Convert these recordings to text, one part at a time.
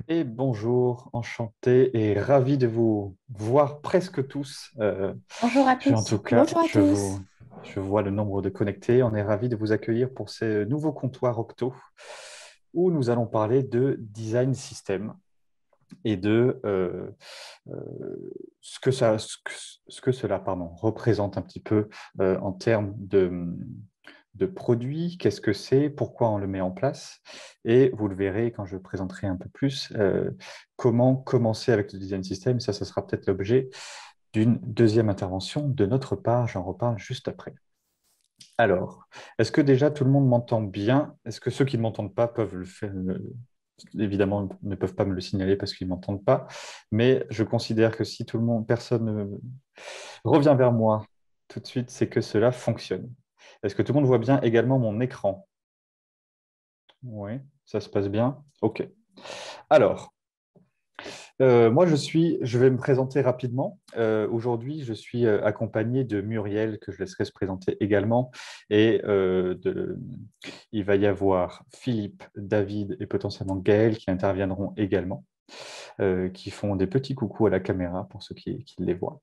Et bonjour, enchanté et ravi de vous voir presque tous. Bonjour à En tous. tout cas, Bonjour à tous. je vois le nombre de connectés. On est ravi de vous accueillir pour ce nouveau comptoir Octo où nous allons parler de design system et de euh, ce que cela représente un petit peu en termes de produits, qu'est-ce que c'est, pourquoi on le met en place. Et vous le verrez quand je présenterai un peu plus, comment commencer avec le design system. Ça sera peut-être l'objet d'une deuxième intervention de notre part. J'en reparle juste après. Alors, est-ce que déjà tout le monde m'entend bien? Est-ce que ceux qui ne m'entendent pas peuvent le faire? Évidemment, ne peuvent pas me le signaler parce qu'ils ne m'entendent pas. Mais je considère que si tout le monde, personne revient vers moi tout de suite, c'est que cela fonctionne. Est-ce que tout le monde voit bien également mon écran? Oui, ça se passe bien. OK. Alors, moi, je vais me présenter rapidement. Aujourd'hui, je suis accompagné de Muriel, que je laisserai se présenter également. Et il va y avoir Philippe, David et potentiellement Gaël qui interviendront également, qui font des petits coucous à la caméra pour ceux qui les voient.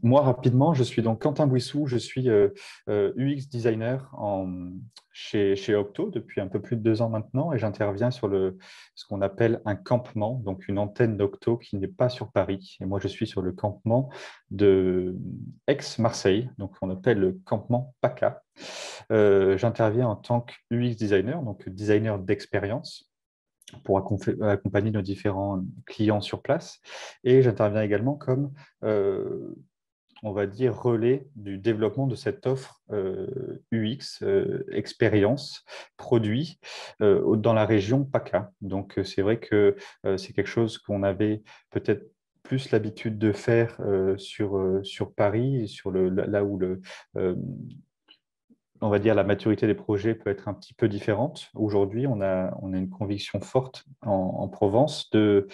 Moi, rapidement, je suis donc Quentin Bouissou, je suis UX designer chez Octo depuis un peu plus de 2 ans maintenant et j'interviens sur ce qu'on appelle un campement, donc une antenne d'Octo qui n'est pas sur Paris. Et moi, je suis sur le campement de Aix-Marseille, donc on appelle le campement PACA. J'interviens en tant que UX designer, donc designer d'expérience pour accompagner nos différents clients sur place. Et j'interviens également comme on va dire, relais du développement de cette offre UX, expérience, produit, dans la région PACA. Donc, c'est vrai que c'est quelque chose qu'on avait peut-être plus l'habitude de faire sur Paris, là où on va dire la maturité des projets peut être un petit peu différente. Aujourd'hui, on a une conviction forte en Provence de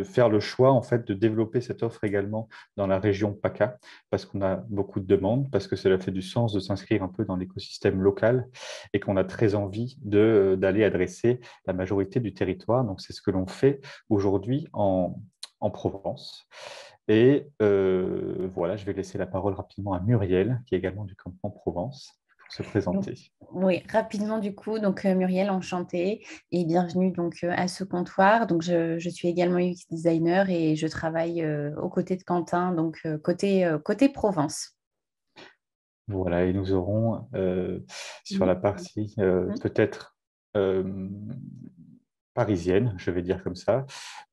faire le choix en fait de développer cette offre également dans la région PACA parce qu'on a beaucoup de demandes, parce que cela fait du sens de s'inscrire un peu dans l'écosystème local et qu'on a très envie d'aller adresser la majorité du territoire. Donc c'est ce que l'on fait aujourd'hui en Provence. Et voilà, je vais laisser la parole rapidement à Muriel, qui est également du campement Provence, pour se Donc, présenter. oui, rapidement du coup, Muriel, enchantée et bienvenue à ce comptoir. Je suis également UX designer et je travaille aux côtés de Quentin, côté Provence. Voilà, et nous aurons sur la Mhm. partie Mhm. peut-être euh, parisienne, je vais dire comme ça,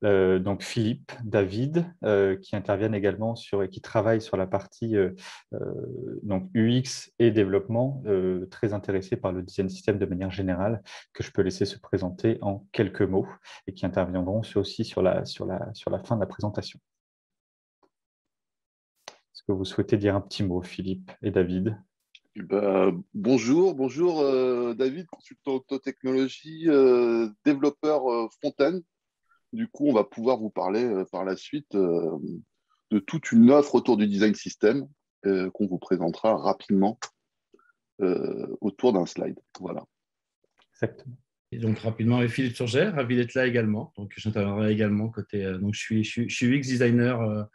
donc Philippe, David, qui interviennent également et qui travaillent sur la partie donc UX et développement, très intéressés par le design system de manière générale, que je peux laisser se présenter en quelques mots et qui interviendront aussi sur la fin de la présentation. Est-ce que vous souhaitez dire un petit mot, Philippe et David? Bonjour David, consultant auto-technologie, développeur front-end. Du coup, on va pouvoir vous parler par la suite de toute une offre autour du design system qu'on vous présentera rapidement autour d'un slide. Voilà. Exactement. Et donc rapidement, et Philippe Surgère, ravi d'être là également. Donc j'interviendrai également côté. Donc je suis UX designer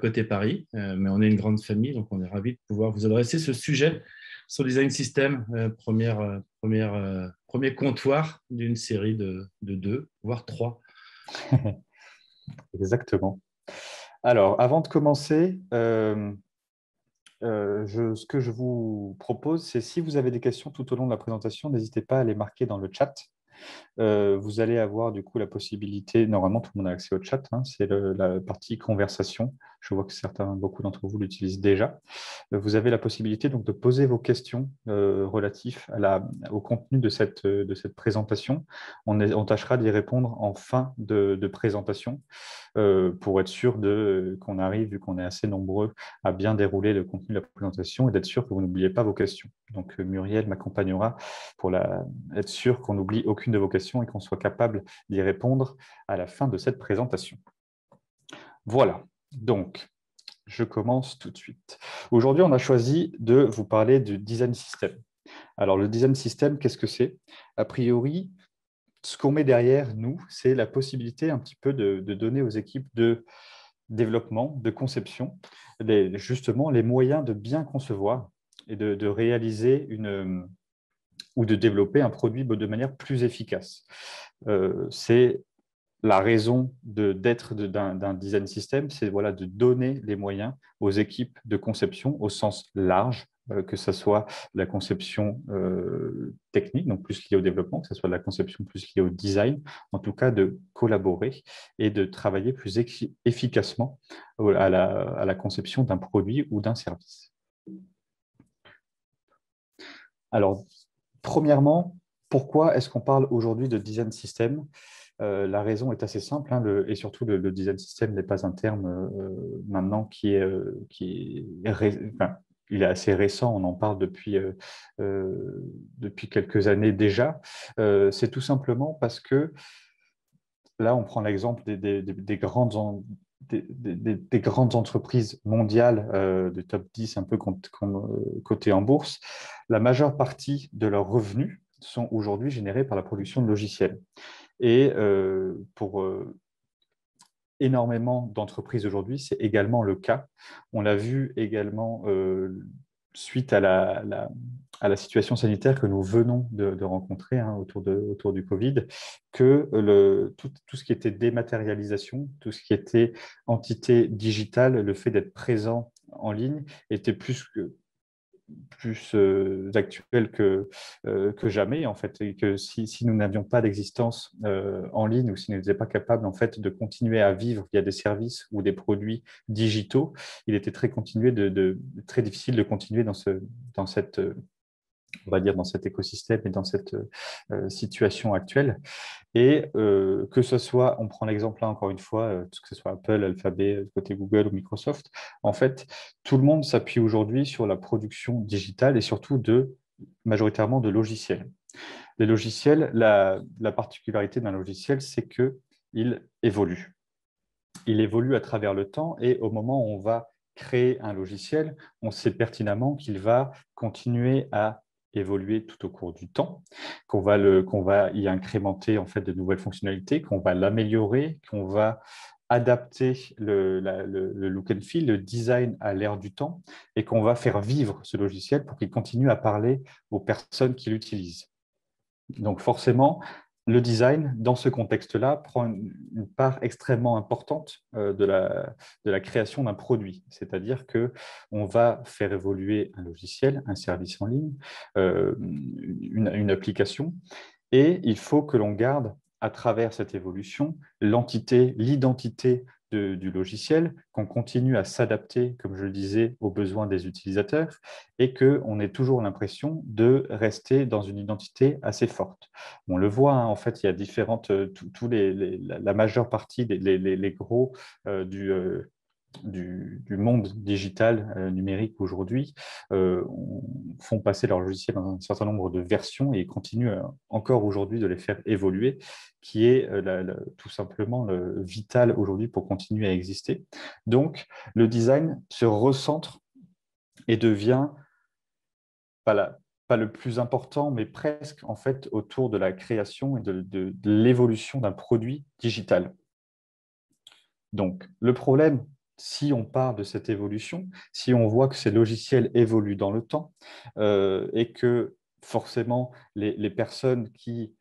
côté Paris, mais on est une grande famille, donc on est ravi de pouvoir vous adresser ce sujet sur le design system, premier comptoir d'une série de deux, voire trois. Exactement. Alors, avant de commencer, ce que je vous propose, c'est si vous avez des questions tout au long de la présentation, n'hésitez pas à les marquer dans le chat. Vous allez avoir du coup la possibilité, normalement tout le monde a accès au chat, hein, c'est la partie conversation. Je vois que beaucoup d'entre vous l'utilisent déjà. Vous avez la possibilité donc de poser vos questions relatives au contenu de cette présentation. On tâchera d'y répondre en fin de présentation pour être sûr qu'on arrive, vu qu'on est assez nombreux, à bien dérouler le contenu de la présentation et d'être sûr que vous n'oubliez pas vos questions. Donc Muriel m'accompagnera pour être sûr qu'on n'oublie aucune de vos questions et qu'on soit capable d'y répondre à la fin de cette présentation. Voilà, donc je commence tout de suite. Aujourd'hui, on a choisi de vous parler du design system. Alors, le design system, qu'est-ce que c'est? A priori, ce qu'on met derrière nous, c'est la possibilité un petit peu de donner aux équipes de développement, de conception, justement les moyens de bien concevoir et de réaliser ou de développer un produit de manière plus efficace. C'est la raison d'être d'un design system, c'est voilà, de donner les moyens aux équipes de conception au sens large, que ce soit la conception technique, donc plus liée au développement, que ce soit la conception plus liée au design, en tout cas de collaborer et de travailler plus efficacement à la conception d'un produit ou d'un service. Alors, premièrement, pourquoi est-ce qu'on parle aujourd'hui de design system? La raison est assez simple, hein, et surtout le design system n'est pas un terme maintenant qui est enfin, il est assez récent, on en parle depuis quelques années déjà. C'est tout simplement parce que là, on prend l'exemple des grandes entreprises mondiales de top 10 un peu cotées en bourse. La majeure partie de leurs revenus sont aujourd'hui générés par la production de logiciels. Et pour énormément d'entreprises aujourd'hui, c'est également le cas. On l'a vu également suite à la situation sanitaire que nous venons de rencontrer autour du Covid, que tout ce qui était dématérialisation, tout ce qui était entité digitale, le fait d'être présent en ligne était plus actuel que jamais, en fait, et que si nous n'avions pas d'existence en ligne ou si nous n'étions pas capables en fait, de continuer à vivre via des services ou des produits digitaux, il était très difficile de continuer dans cette on va dire, dans cet écosystème et dans cette situation actuelle. Et que ce soit, on prend l'exemple là encore une fois, que ce soit Apple, Alphabet, côté Google ou Microsoft, en fait, tout le monde s'appuie aujourd'hui sur la production digitale et surtout majoritairement de logiciels. Les logiciels, la particularité d'un logiciel, c'est qu'il évolue. Il évolue à travers le temps et au moment où on va créer un logiciel, on sait pertinemment qu'il va continuer à évoluer tout au cours du temps, qu'on va y incrémenter en fait de nouvelles fonctionnalités, qu'on va l'améliorer, qu'on va adapter le look and feel, le design à l'ère du temps et qu'on va faire vivre ce logiciel pour qu'il continue à parler aux personnes qui l'utilisent. Donc forcément, le design, dans ce contexte-là, prend une part extrêmement importante de la création d'un produit. C'est-à-dire qu'on va faire évoluer un logiciel, un service en ligne, une application, et il faut que l'on garde à travers cette évolution l'identité du logiciel, qu'on continue à s'adapter, comme je le disais, aux besoins des utilisateurs et qu'on ait toujours l'impression de rester dans une identité assez forte. On le voit, hein, en fait, il y a la majeure partie les gros du monde digital numérique aujourd'hui font passer leur logiciel dans un certain nombre de versions et continuent encore aujourd'hui de les faire évoluer, qui est tout simplement vital aujourd'hui pour continuer à exister. Donc, le design se recentre et devient pas le plus important, mais presque en fait autour de la création et de l'évolution d'un produit digital. Donc, le problème, si on parle de cette évolution, si on voit que ces logiciels évoluent dans le temps et que forcément les personnes qui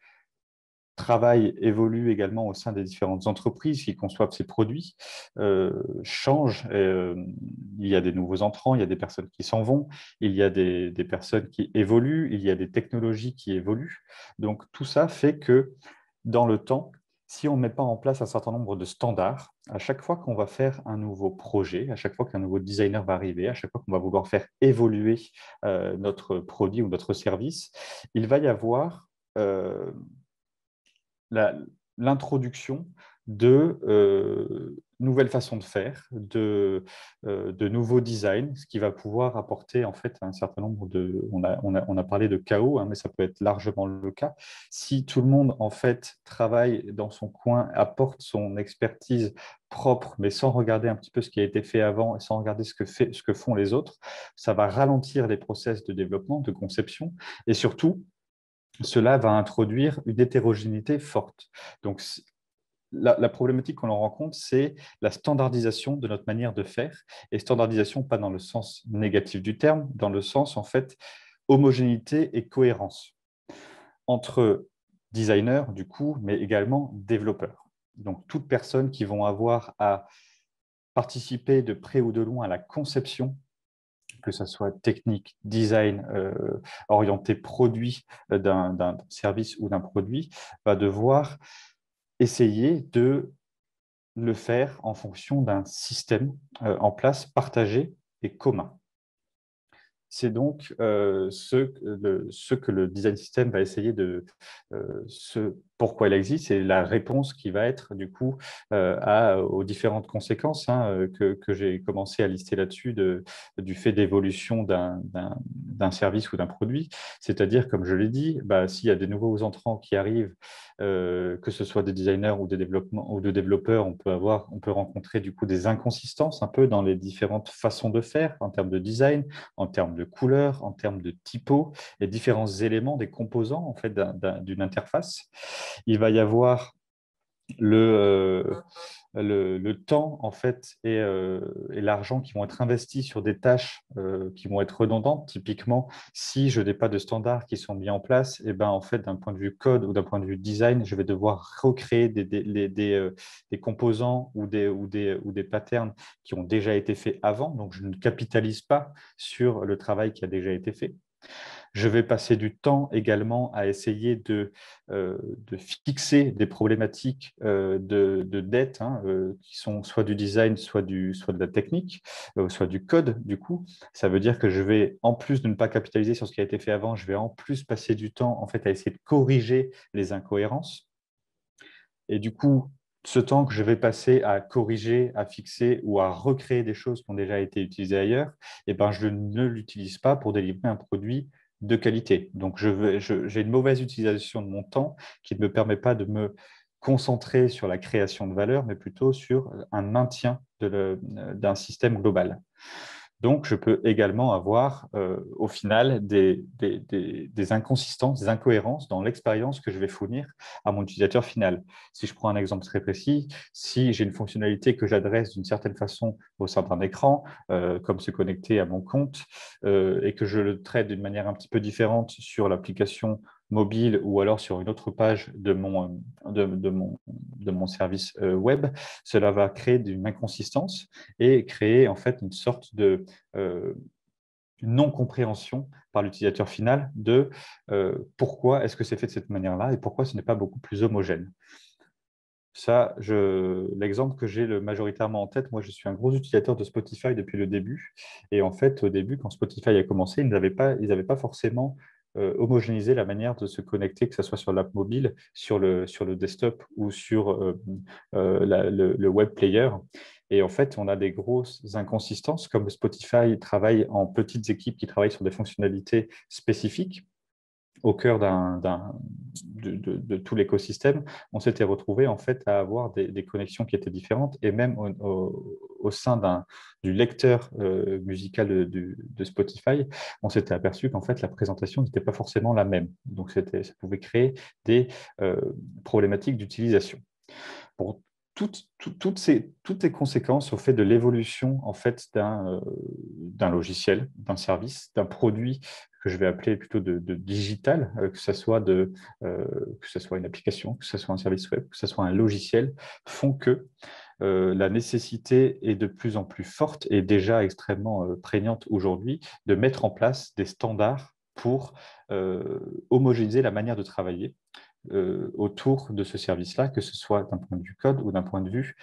travaillent, évoluent également au sein des différentes entreprises qui conçoivent ces produits, changent. Il y a des nouveaux entrants, il y a des personnes qui s'en vont, il y a des personnes qui évoluent, il y a des technologies qui évoluent. Donc, tout ça fait que dans le temps, si on ne met pas en place un certain nombre de standards, à chaque fois qu'on va faire un nouveau projet, à chaque fois qu'un nouveau designer va arriver, à chaque fois qu'on va vouloir faire évoluer notre produit ou notre service, il va y avoir l'introduction de nouvelles façons de faire, de nouveaux designs, ce qui va pouvoir apporter en fait un certain nombre de... On a parlé de chaos, hein, mais ça peut être largement le cas. Si tout le monde en fait travaille dans son coin, apporte son expertise propre, mais sans regarder un petit peu ce qui a été fait avant et sans regarder ce que font les autres, ça va ralentir les process de développement, de conception et surtout cela va introduire une hétérogénéité forte. Donc, la problématique qu'on en rencontre, c'est la standardisation de notre manière de faire, et standardisation pas dans le sens négatif du terme, dans le sens, en fait, homogénéité et cohérence entre designers, du coup, mais également développeurs. Donc, toutes personnes qui vont avoir à participer de près ou de loin à la conception, que ce soit technique, design, orienté produit d'un service ou d'un produit, va devoir essayer de le faire en fonction d'un système en place partagé et commun. C'est donc ce que le design system va essayer de pourquoi il existe et la réponse qui va être du coup aux différentes conséquences que j'ai commencé à lister là-dessus du fait d'évolution d'un service ou d'un produit. C'est-à-dire, comme je l'ai dit, s'il y a des nouveaux entrants qui arrivent, que ce soit des designers ou des développeurs, on peut rencontrer du coup des inconsistances un peu dans les différentes façons de faire en termes de design, en termes de couleurs, en termes de typos, et différents éléments, des composants en fait d'une interface. Il va y avoir le temps en fait et l'argent qui vont être investis sur des tâches qui vont être redondantes. Typiquement, si je n'ai pas de standards qui sont mis en place, et ben en fait d'un point de vue code ou d'un point de vue design, je vais devoir recréer des composants ou des patterns qui ont déjà été faits avant. Donc je ne capitalise pas sur le travail qui a déjà été fait. Je vais passer du temps également à essayer de fixer des problématiques de dette qui sont soit du design, soit de la technique, soit du code, du coup. Ça veut dire que je vais, en plus de ne pas capitaliser sur ce qui a été fait avant, je vais en plus passer du temps en fait, à essayer de corriger les incohérences. Et du coup, ce temps que je vais passer à corriger, à fixer ou à recréer des choses qui ont déjà été utilisées ailleurs, eh ben, je ne l'utilise pas pour délivrer un produit de qualité. Donc, j'ai une mauvaise utilisation de mon temps qui ne me permet pas de me concentrer sur la création de valeur, mais plutôt sur un maintien d'un système global. Donc, je peux également avoir au final des inconsistances, des incohérences dans l'expérience que je vais fournir à mon utilisateur final. Si je prends un exemple très précis, si j'ai une fonctionnalité que j'adresse d'une certaine façon au sein d'un écran, comme se connecter à mon compte, et que je le traite d'une manière un petit peu différente sur l'application mobile ou alors sur une autre page de mon service web, cela va créer une inconsistance et créer en fait une sorte de non-compréhension par l'utilisateur final de pourquoi est-ce que c'est fait de cette manière-là et pourquoi ce n'est pas beaucoup plus homogène. Ça, l'exemple que j'ai majoritairement en tête, moi je suis un gros utilisateur de Spotify depuis le début. Et en fait, au début, quand Spotify a commencé, ils n'avaient pas forcément homogénéisé la manière de se connecter, que ce soit sur l'app mobile, sur le desktop ou sur le web player. Et en fait, on a des grosses inconsistances, comme Spotify travaille en petites équipes qui travaillent sur des fonctionnalités spécifiques au cœur de tout l'écosystème, on s'était retrouvé en fait à avoir des connexions qui étaient différentes et même au sein du lecteur musical de Spotify, on s'était aperçu qu'en fait la présentation n'était pas forcément la même. Donc ça pouvait créer des problématiques d'utilisation. Pour toutes ces conséquences au fait de l'évolution en fait d'un logiciel, d'un service, d'un produit que je vais appeler plutôt de digital, que ce soit une application, que ce soit un service web, que ce soit un logiciel, font que la nécessité est de plus en plus forte et déjà extrêmement prégnante aujourd'hui de mettre en place des standards pour homogénéiser la manière de travailler autour de ce service-là, que ce soit d'un point de vue code ou d'un point de vue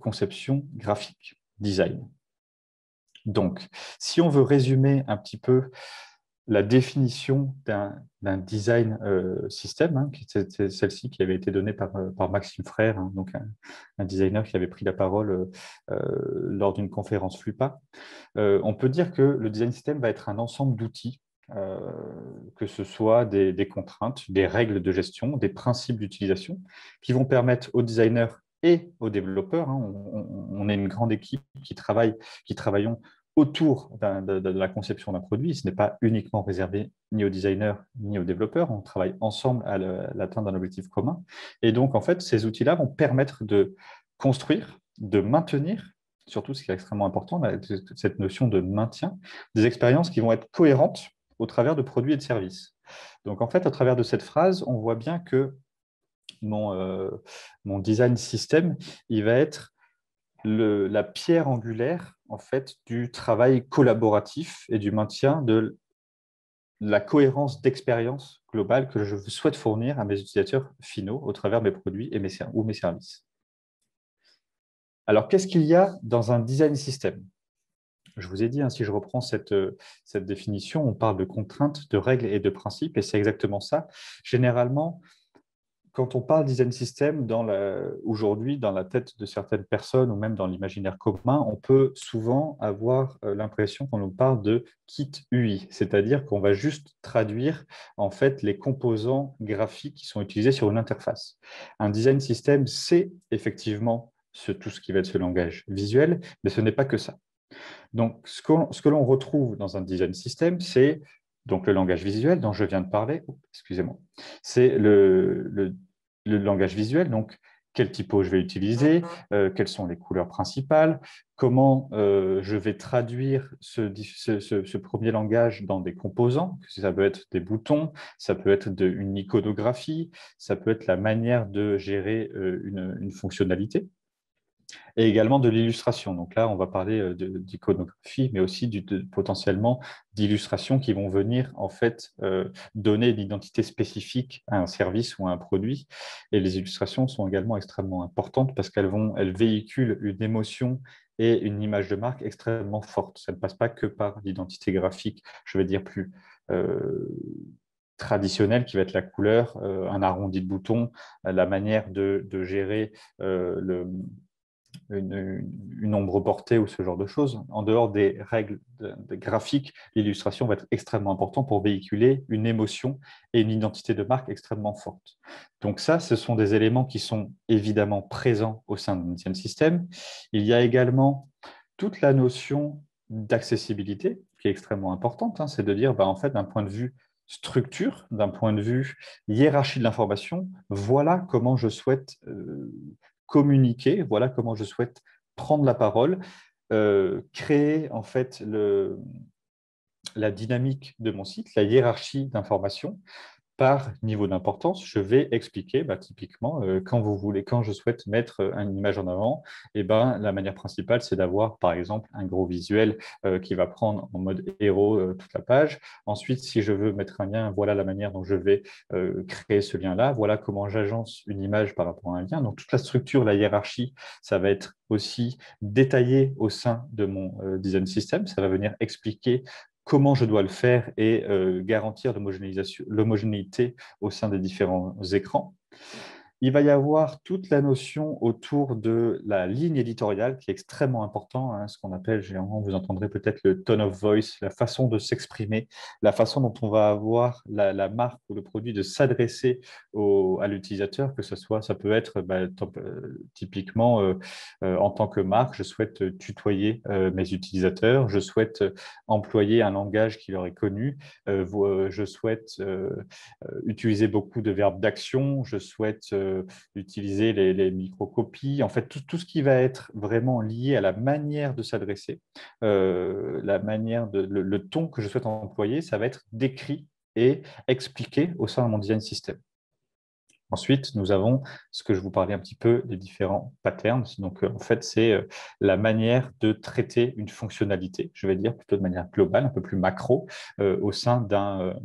conception graphique, design. Donc, si on veut résumer un petit peu la définition d'un design système, c'est celle-ci qui avait été donnée par Maxime Frère, donc un designer qui avait pris la parole lors d'une conférence FLUPA. On peut dire que le design system va être un ensemble d'outils, que ce soit des contraintes, des règles de gestion, des principes d'utilisation, qui vont permettre aux designers et aux développeurs, on est une grande équipe qui travaillons autour de la conception d'un produit. Ce n'est pas uniquement réservé ni aux designers ni aux développeurs. On travaille ensemble à l'atteinte d'un objectif commun. Et donc, en fait, ces outils-là vont permettre de construire, de maintenir, surtout ce qui est extrêmement important, cette notion de maintien, des expériences qui vont être cohérentes au travers de produits et de services. Donc, en fait, à travers de cette phrase, on voit bien que mon design system, il va être la pierre angulaire en fait, du travail collaboratif et du maintien de la cohérence d'expérience globale que je souhaite fournir à mes utilisateurs finaux au travers de mes produits et ou mes services. Alors, qu'est-ce qu'il y a dans un design system? Je vous ai dit, si je reprends cette définition, on parle de contraintes, de règles et de principes, et c'est exactement ça. Généralement, quand on parle design system aujourd'hui, dans la tête de certaines personnes ou même dans l'imaginaire commun, on peut souvent avoir l'impression qu'on nous parle de kit UI, c'est-à-dire qu'on va juste traduire en fait les composants graphiques qui sont utilisés sur une interface. Un design system, c'est effectivement tout ce qui va être ce langage visuel, mais ce n'est pas que ça. Donc, ce que l'on retrouve dans un design system, c'est donc le langage visuel dont je viens de parler. Excusez-moi. C'est le langage visuel, donc quel typo je vais utiliser, quelles sont les couleurs principales, comment je vais traduire ce premier langage dans des composants. Ça peut être des boutons, ça peut être une iconographie, ça peut être la manière de gérer une fonctionnalité. Et également de l'illustration. Donc là, on va parler d'iconographie, mais aussi potentiellement d'illustrations qui vont venir en fait donner l'identité spécifique à un service ou à un produit. Et les illustrations sont également extrêmement importantes parce qu'elles véhiculent une émotion et une image de marque extrêmement forte. Ça ne passe pas que par l'identité graphique, je vais dire plus traditionnelle, qui va être la couleur, un arrondi de bouton, la manière de gérer une ombre portée ou ce genre de choses. En dehors des règles graphiques, l'illustration va être extrêmement importante pour véhiculer une émotion et une identité de marque extrêmement forte. Donc ça, ce sont des éléments qui sont évidemment présents au sein d'un design system. Il y a également toute la notion d'accessibilité qui est extrêmement importante. C'est de dire, en fait, d'un point de vue structure, d'un point de vue hiérarchie de l'information, voilà comment je souhaite communiquer, voilà comment je souhaite prendre la parole, créer en fait la dynamique de mon site, la hiérarchie d'information. Par niveau d'importance, je vais expliquer typiquement quand je souhaite mettre une image en avant, la manière principale, c'est d'avoir par exemple un gros visuel qui va prendre en mode héros toute la page. Ensuite, si je veux mettre un lien, voilà la manière dont je vais créer ce lien-là. Voilà comment j'agence une image par rapport à un lien. Donc, toute la structure, la hiérarchie, ça va être aussi détaillé au sein de mon design system. Ça va venir expliquer comment je dois le faire et garantir l'homogénéité au sein des différents écrans. Il va y avoir toute la notion autour de la ligne éditoriale qui est extrêmement important, ce qu'on appelle, généralement, vous entendrez peut-être le tone of voice, la façon de s'exprimer, la façon dont on va avoir la marque ou le produit de s'adresser à l'utilisateur, que ça peut être typiquement en tant que marque, je souhaite tutoyer mes utilisateurs, je souhaite employer un langage qui leur est connu, je souhaite utiliser beaucoup de verbes d'action, je souhaite utiliser les microcopies, en fait tout ce qui va être vraiment lié à la manière de s'adresser, le ton que je souhaite employer, ça va être décrit et expliqué au sein de mon design system. Ensuite, nous avons ce que je vous parlais un petit peu des différents patterns. Donc, en fait, c'est la manière de traiter une fonctionnalité, je vais dire plutôt de manière globale, un peu plus macro, au sein de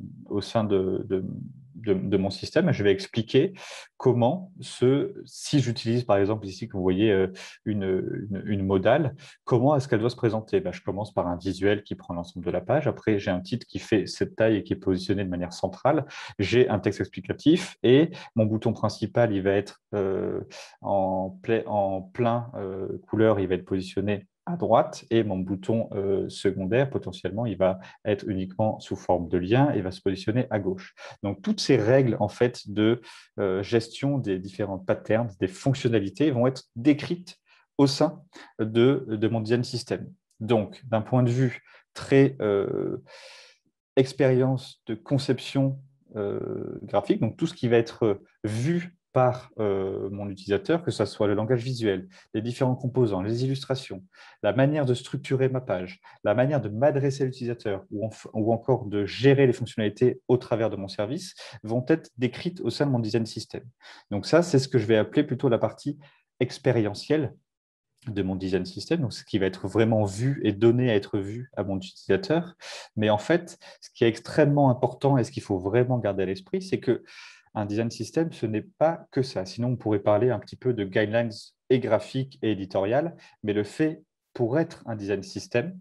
mon système. Je vais expliquer comment si j'utilise par exemple ici que vous voyez une modale, comment est-ce qu'elle doit se présenter? Je commence par un visuel qui prend l'ensemble de la page. Après, j'ai un titre qui fait cette taille et qui est positionné de manière centrale. J'ai un texte explicatif et mon bouton principal, il va être en plein couleur, il va être positionné à droite et mon bouton secondaire, potentiellement, il va être uniquement sous forme de lien et va se positionner à gauche. Donc, toutes ces règles en fait, de gestion des différents patterns, des fonctionnalités vont être décrites au sein de mon design system. Donc, d'un point de vue très expérience de conception graphique, donc tout ce qui va être vu par mon utilisateur, que ce soit le langage visuel, les différents composants, les illustrations, la manière de structurer ma page, la manière de m'adresser à l'utilisateur ou encore de gérer les fonctionnalités au travers de mon service, vont être décrites au sein de mon design system. Donc ça, c'est ce que je vais appeler plutôt la partie expérientielle de mon design system, donc ce qui va être vraiment vu et donné à être vu à mon utilisateur. Mais en fait, ce qui est extrêmement important et ce qu'il faut vraiment garder à l'esprit, c'est que un design system, ce n'est pas que ça. Sinon, on pourrait parler un petit peu de guidelines et graphiques et éditoriales, mais le fait, pour être un design system,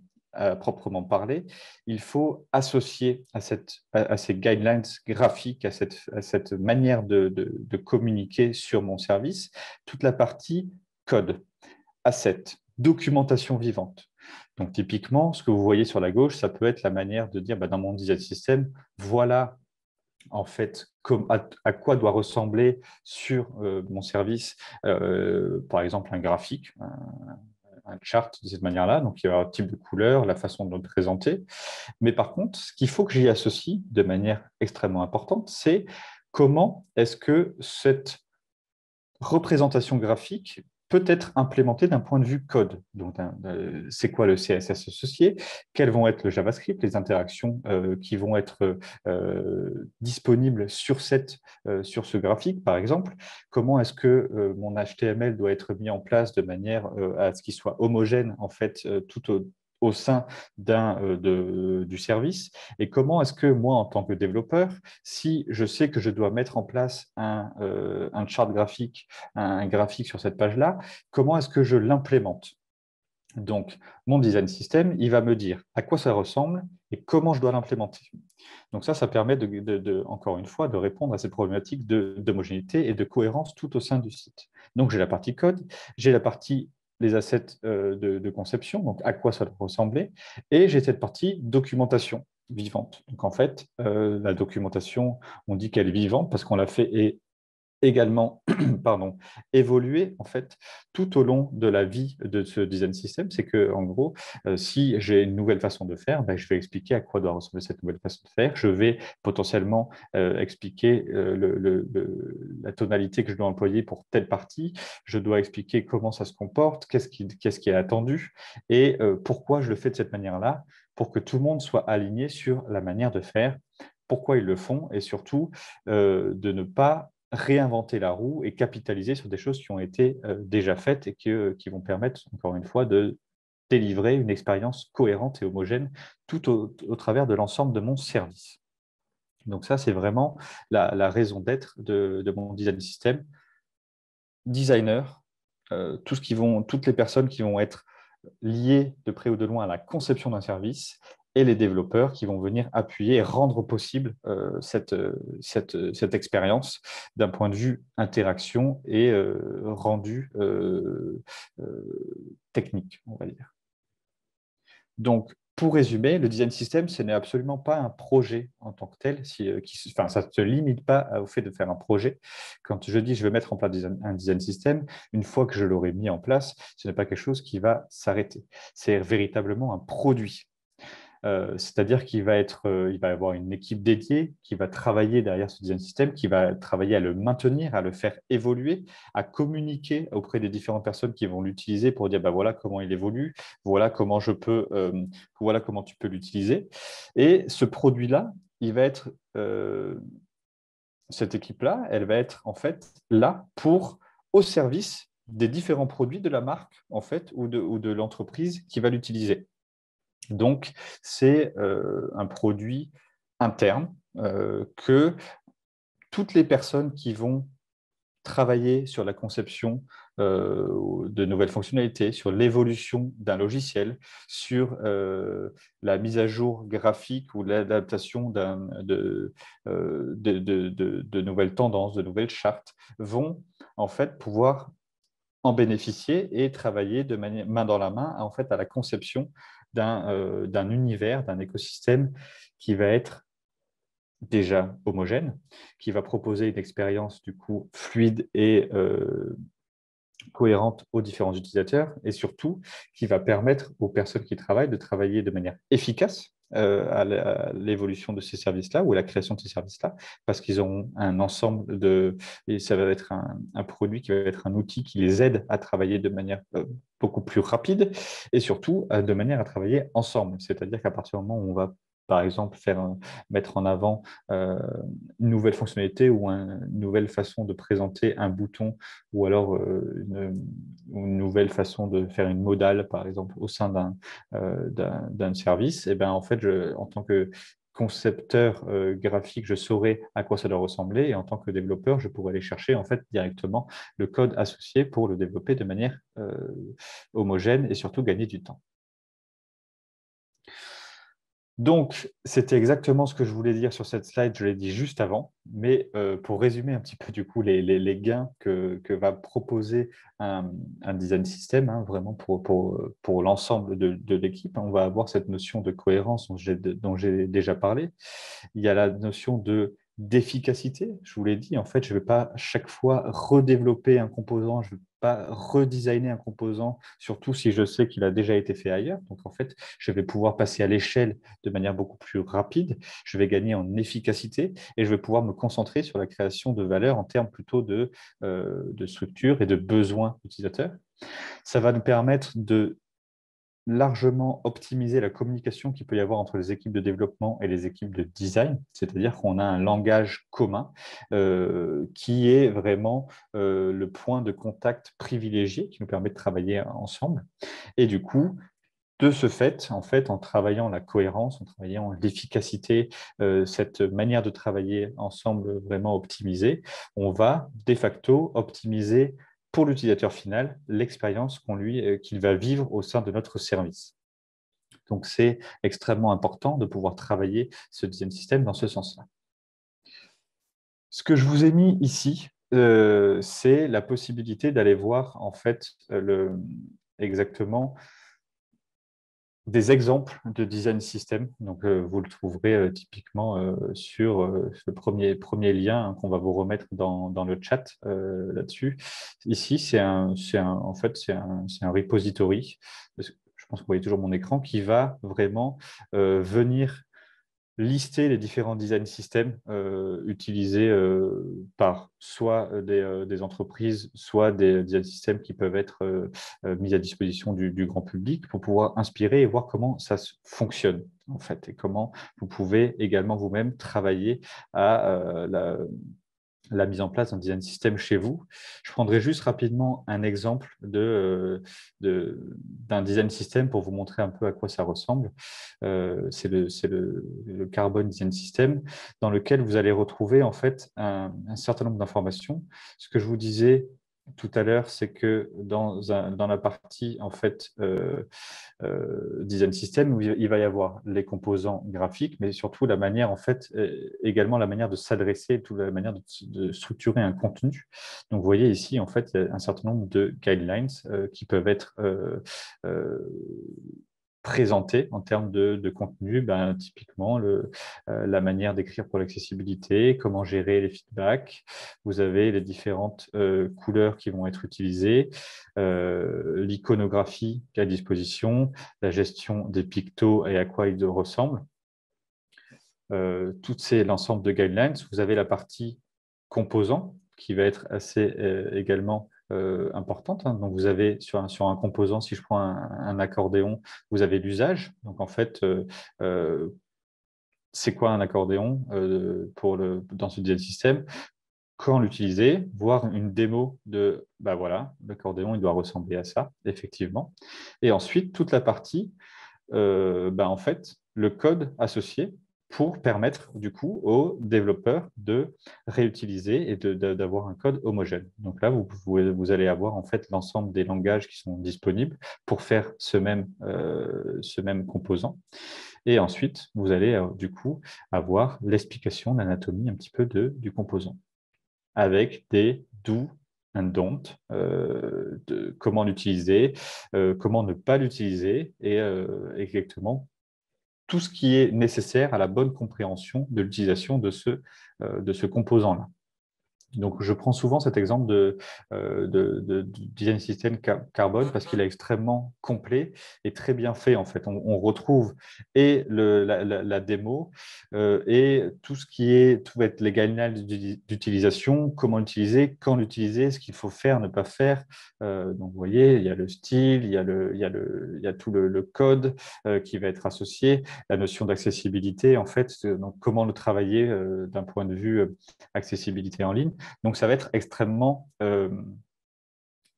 proprement parler, il faut associer à ces guidelines graphiques, à cette manière de communiquer sur mon service, toute la partie code, asset, documentation vivante. Donc, typiquement, ce que vous voyez sur la gauche, ça peut être la manière de dire, dans mon design system, voilà en fait à quoi doit ressembler sur mon service, par exemple, un graphique, un chart de cette manière-là. Donc, il y aura un type de couleur, la façon de le présenter. Mais par contre, ce qu'il faut que j'y associe de manière extrêmement importante, c'est comment est-ce que cette représentation graphique peut être implémentée d'un point de vue code. Donc, c'est quoi le CSS associé? Quels vont être le JavaScript, les interactions qui vont être disponibles sur ce graphique, par exemple? Comment est-ce que mon HTML doit être mis en place de manière à ce qu'il soit homogène, en fait, tout au sein du service, et comment est-ce que moi, en tant que développeur, si je sais que je dois mettre en place un chart graphique, un graphique sur cette page-là, comment est-ce que je l'implémente? Donc, mon design system, il va me dire à quoi ça ressemble et comment je dois l'implémenter. Donc ça permet, encore une fois, de répondre à cette problématique d'homogénéité et de cohérence tout au sein du site. Donc, j'ai la partie code, j'ai la partie les assets de conception, donc à quoi ça doit ressembler, et j'ai cette partie documentation vivante. Donc, en fait, la documentation, on dit qu'elle est vivante parce qu'on l'a fait également pardon, évoluer en fait tout au long de la vie de ce design system. C'est que en gros, si j'ai une nouvelle façon de faire, je vais expliquer à quoi doit ressembler cette nouvelle façon de faire. Je vais potentiellement expliquer la tonalité que je dois employer pour telle partie. Je dois expliquer comment ça se comporte, qu'est-ce qui est attendu et pourquoi je le fais de cette manière-là, pour que tout le monde soit aligné sur la manière de faire, pourquoi ils le font et surtout de ne pas réinventer la roue et capitaliser sur des choses qui ont été déjà faites et qui vont permettre, encore une fois, de délivrer une expérience cohérente et homogène tout au travers de l'ensemble de mon service. Donc ça, c'est vraiment la raison d'être de mon design system. Designer, toutes les personnes qui vont être liées de près ou de loin à la conception d'un service et les développeurs qui vont venir appuyer et rendre possible cette expérience d'un point de vue interaction et rendu technique, on va dire. Donc, pour résumer, le design system, ce n'est absolument pas un projet en tant que tel. Ça ne se limite pas au fait de faire un projet. Quand je dis je vais mettre en place un design system, une fois que je l'aurai mis en place, ce n'est pas quelque chose qui va s'arrêter. C'est véritablement un produit. C'est-à-dire qu'il va il va y avoir une équipe dédiée qui va travailler derrière ce design system, qui va travailler à le maintenir, à le faire évoluer, à communiquer auprès des différentes personnes qui vont l'utiliser pour dire voilà comment il évolue, voilà comment voilà comment tu peux l'utiliser. Et ce produit-là, il va être cette équipe-là, elle va être en fait là au service des différents produits de la marque en fait ou de l'entreprise qui va l'utiliser. Donc, c'est un produit interne que toutes les personnes qui vont travailler sur la conception de nouvelles fonctionnalités, sur l'évolution d'un logiciel, sur la mise à jour graphique ou l'adaptation de nouvelles tendances, de nouvelles chartes, vont en fait pouvoir en bénéficier et travailler de manière main dans la main en fait à la conception d'un univers, d'un écosystème qui va être déjà homogène, qui va proposer une expérience du coup fluide et cohérente aux différents utilisateurs et surtout qui va permettre aux personnes qui travaillent de travailler de manière efficace à l'évolution de ces services-là ou à la création de ces services-là, parce qu'ils auront un ensemble et ça va être un produit qui va être un outil qui les aide à travailler de manière beaucoup plus rapide et surtout de manière à travailler ensemble. C'est-à-dire qu'à partir du moment où on va par exemple, mettre en avant une nouvelle fonctionnalité ou une nouvelle façon de présenter un bouton ou alors une nouvelle façon de faire une modale, par exemple, au sein d'un service, et ben, en fait, en tant que concepteur graphique, je saurais à quoi ça doit ressembler et en tant que développeur, je pourrais aller chercher en fait directement le code associé pour le développer de manière homogène et surtout gagner du temps. Donc, c'était exactement ce que je voulais dire sur cette slide, je l'ai dit juste avant, mais pour résumer un petit peu du coup les gains que va proposer un design system, hein, vraiment pour l'ensemble de l'équipe, on va avoir cette notion de cohérence dont j'ai déjà parlé. Il y a la notion d'efficacité, je vous l'ai dit, en fait, je ne vais pas chaque fois redévelopper un composant, je ne vais pas redesigner un composant, surtout si je sais qu'il a déjà été fait ailleurs. Donc, en fait, je vais pouvoir passer à l'échelle de manière beaucoup plus rapide, je vais gagner en efficacité et je vais pouvoir me concentrer sur la création de valeur en termes plutôt de structure et de besoins utilisateurs. Ça va nous permettre de largement optimiser la communication qu'il peut y avoir entre les équipes de développement et les équipes de design, c'est-à-dire qu'on a un langage commun qui est vraiment le point de contact privilégié qui nous permet de travailler ensemble. Et du coup, de ce fait, en travaillant la cohérence, en travaillant l'efficacité, cette manière de travailler ensemble vraiment optimisée, on va de facto optimiser pour l'utilisateur final l'expérience qu'il va vivre au sein de notre service. Donc, c'est extrêmement important de pouvoir travailler ce design system dans ce sens-là. Ce que je vous ai mis ici, c'est la possibilité d'aller voir en fait exactement des exemples de design system. Donc, vous le trouverez typiquement sur ce premier lien hein, qu'on va vous remettre dans le chat là-dessus. Ici, en fait, c'est un repository. Je pense que vous voyez toujours mon écran qui va vraiment venir lister les différents design systems utilisés par soit des entreprises, soit des design systems qui peuvent être mis à disposition du grand public pour pouvoir inspirer et voir comment ça fonctionne en fait et comment vous pouvez également vous-même travailler à la mise en place d'un design system chez vous. Je prendrai juste rapidement un exemple d'un design system pour vous montrer un peu à quoi ça ressemble. C'est le Carbon Design System dans lequel vous allez retrouver en fait un certain nombre d'informations. Ce que je vous disais tout à l'heure, c'est que dans la partie en fait design system où il va y avoir les composants graphiques, mais surtout la manière en fait également la manière de s'adresser, toute la manière de structurer un contenu. Donc vous voyez ici en fait il y a un certain nombre de guidelines qui peuvent être présentés en termes de contenu, ben, typiquement la manière d'écrire pour l'accessibilité, comment gérer les feedbacks. Vous avez les différentes couleurs qui vont être utilisées, l'iconographie qui est à disposition, la gestion des pictos et à quoi ils ressemblent. L'ensemble de guidelines. Vous avez la partie composants qui va être assez également importante. Hein. Donc, vous avez sur un composant, si je prends un accordéon, vous avez l'usage. Donc, en fait, c'est quoi un accordéon dans ce design system? Quand l'utiliser, voir une démo de, bah voilà, l'accordéon, il doit ressembler à ça, effectivement. Et ensuite, toute la partie, en fait, le code associé pour permettre du coup aux développeurs de réutiliser et d'avoir un code homogène. Donc là, vous allez avoir en fait l'ensemble des langages qui sont disponibles pour faire ce même composant. Et ensuite, vous allez du coup avoir l'explication d'anatomie un petit peu du composant avec des do and don't, de comment l'utiliser, comment ne pas l'utiliser et exactement tout ce qui est nécessaire à la bonne compréhension de l'utilisation de ce composant-là. Donc, je prends souvent cet exemple de design system carbone parce qu'il est extrêmement complet et très bien fait. En fait, on retrouve et la démo et tout ce qui est, tout va être les guidelines d'utilisation, comment l'utiliser, quand l'utiliser, ce qu'il faut faire, ne pas faire. Donc, vous voyez, il y a le style, il y a tout le code qui va être associé, la notion d'accessibilité, en fait, donc comment le travailler d'un point de vue accessibilité en ligne. Donc, ça va être extrêmement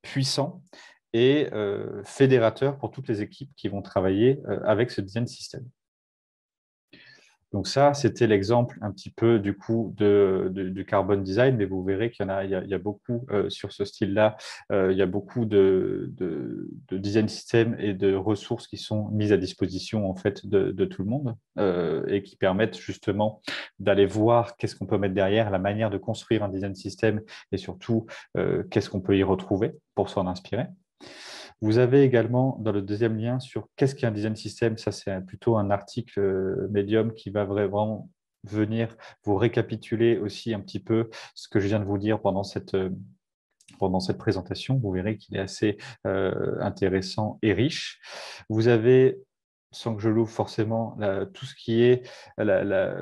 puissant et fédérateur pour toutes les équipes qui vont travailler avec ce design system. Donc ça, c'était l'exemple un petit peu du coup du carbon design, mais vous verrez qu'il y a beaucoup sur ce style-là. Il y a beaucoup de design system et de ressources qui sont mises à disposition en fait de tout le monde et qui permettent justement d'aller voir qu'est-ce qu'on peut mettre derrière, la manière de construire un design system et surtout qu'est-ce qu'on peut y retrouver pour s'en inspirer. Vous avez également dans le deuxième lien sur qu'est-ce qu'un design system, ça c'est plutôt un article Medium qui va vraiment venir vous récapituler aussi un petit peu ce que je viens de vous dire pendant cette présentation. Vous verrez qu'il est assez intéressant et riche. Vous avez, sans que je l'ouvre forcément, tout ce qui est la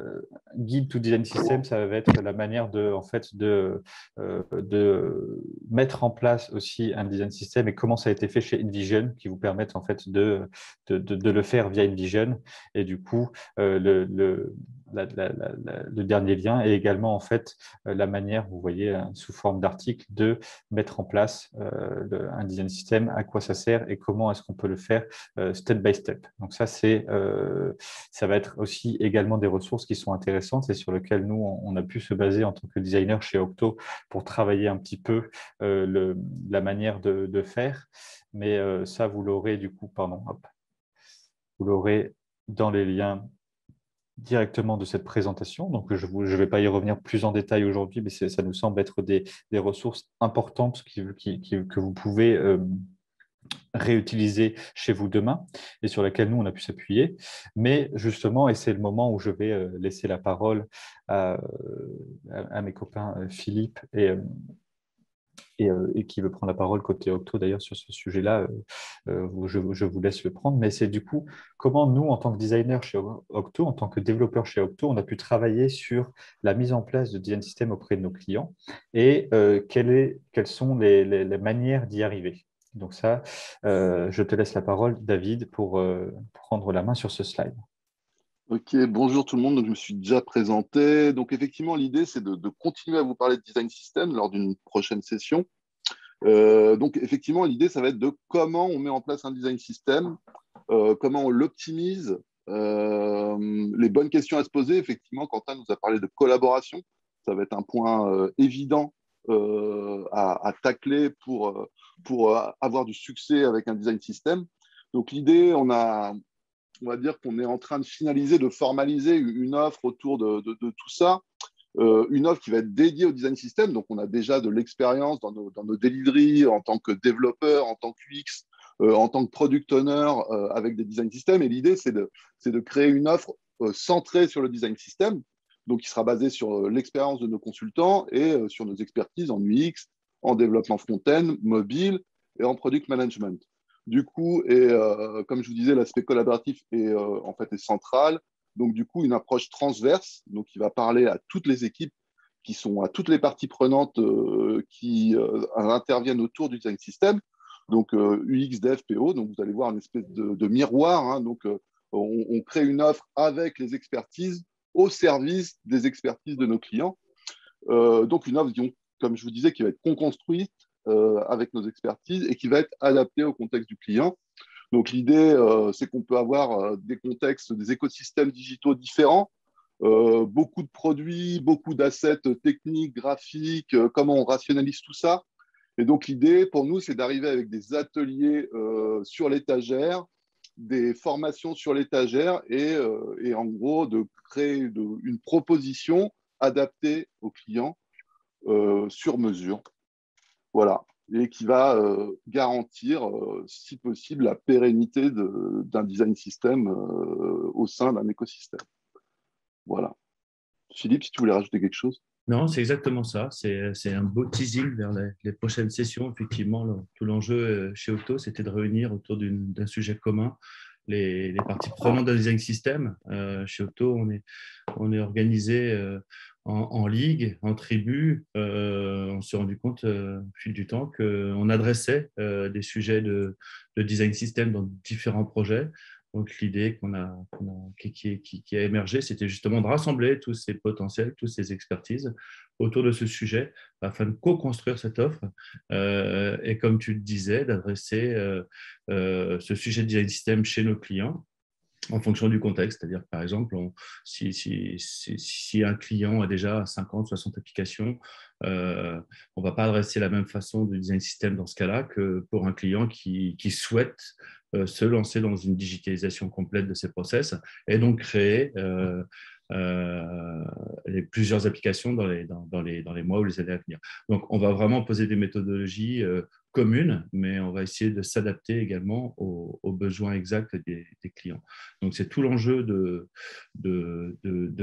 guide to design system, ça va être la manière en fait, de mettre en place aussi un design system et comment ça a été fait chez InVision, qui vous permettent en fait de le faire via InVision. Et du coup, le dernier lien est également en fait la manière, vous voyez, sous forme d'article, de mettre en place un design system, à quoi ça sert et comment est-ce qu'on peut le faire step by step. Donc ça va être aussi également des ressources qui sont intéressantes et sur lesquelles nous, on a pu se baser en tant que designer chez Octo pour travailler un petit peu la manière de faire. Mais ça, vous l'aurez du coup, vous l'aurez dans les liens directement de cette présentation. Donc, je ne vais pas y revenir plus en détail aujourd'hui, mais ça nous semble être des ressources importantes que vous pouvez réutiliser chez vous demain et sur lesquelles nous, on a pu s'appuyer. Mais justement, et c'est le moment où je vais laisser la parole à mes copains Philippe et qui veut prendre la parole côté Octo d'ailleurs sur ce sujet-là, je vous laisse le prendre. Mais c'est du coup comment nous, en tant que designer chez Octo, en tant que développeur chez Octo, on a pu travailler sur la mise en place de design system auprès de nos clients et quelles sont les manières d'y arriver. Donc ça, je te laisse la parole, David, pour prendre la main sur ce slide. Ok, bonjour tout le monde. Donc, je me suis déjà présenté. Donc, effectivement, l'idée, c'est de continuer à vous parler de design system lors d'une prochaine session. Donc, effectivement, l'idée, ça va être de comment on met en place un design system, comment on l'optimise, les bonnes questions à se poser. Effectivement, Quentin nous a parlé de collaboration. Ça va être un point évident à tacler pour avoir du succès avec un design system. Donc, l'idée, on va dire qu'on est en train de finaliser, de formaliser une offre autour de tout ça. Une offre qui va être dédiée au design system. Donc, on a déjà de l'expérience dans nos deliveries en tant que développeur, en tant que UX, en tant que product owner avec des design systems. Et l'idée, c'est de créer une offre centrée sur le design system, donc qui sera basée sur l'expérience de nos consultants et sur nos expertises en UX, en développement front-end, mobile et en product management. Du coup, et comme je vous disais, l'aspect collaboratif en fait est central. Donc, du coup, une approche transverse, donc qui va parler à toutes les équipes, à toutes les parties prenantes qui interviennent autour du design system. Donc, UX, Dev, PO. Donc, vous allez voir une espèce de miroir. Hein. Donc, on crée une offre avec les expertises au service des expertises de nos clients. Donc, une offre, comme je vous disais, qui va être co-construite avec nos expertises et qui va être adaptée au contexte du client. Donc, l'idée, c'est qu'on peut avoir des contextes, des écosystèmes digitaux différents, beaucoup de produits, beaucoup d'assets techniques, graphiques, comment on rationalise tout ça. Et donc, l'idée, pour nous, c'est d'arriver avec des ateliers sur l'étagère, des formations sur l'étagère et en gros, de créer une proposition adaptée aux clients sur mesure. Voilà, et qui va garantir, si possible, la pérennité d'un design system au sein d'un écosystème. Voilà. Philippe, si tu voulais rajouter quelque chose. Non, c'est exactement ça. C'est un beau teasing vers les prochaines sessions. Effectivement, tout l'enjeu chez Octo, c'était de réunir autour d'un sujet commun les parties prenantes d'un design system. Chez Octo, on est organisé en ligue, en tribu. On s'est rendu compte au fil du temps qu'on adressait des sujets de design system dans différents projets. Donc, l'idée qui a émergé, c'était justement de rassembler tous ces potentiels, toutes ces expertises autour de ce sujet afin de co-construire cette offre et, comme tu le disais, d'adresser ce sujet de design system chez nos clients en fonction du contexte. C'est-à-dire, par exemple, si un client a déjà 50, 60 applications, on ne va pas adresser la même façon de design system dans ce cas-là que pour un client qui souhaite se lancer dans une digitalisation complète de ses process et donc créer plusieurs applications dans les mois ou les années à venir. Donc, on va vraiment poser des méthodologies communes, mais on va essayer de s'adapter également aux besoins exacts des clients. Donc, c'est tout l'enjeu de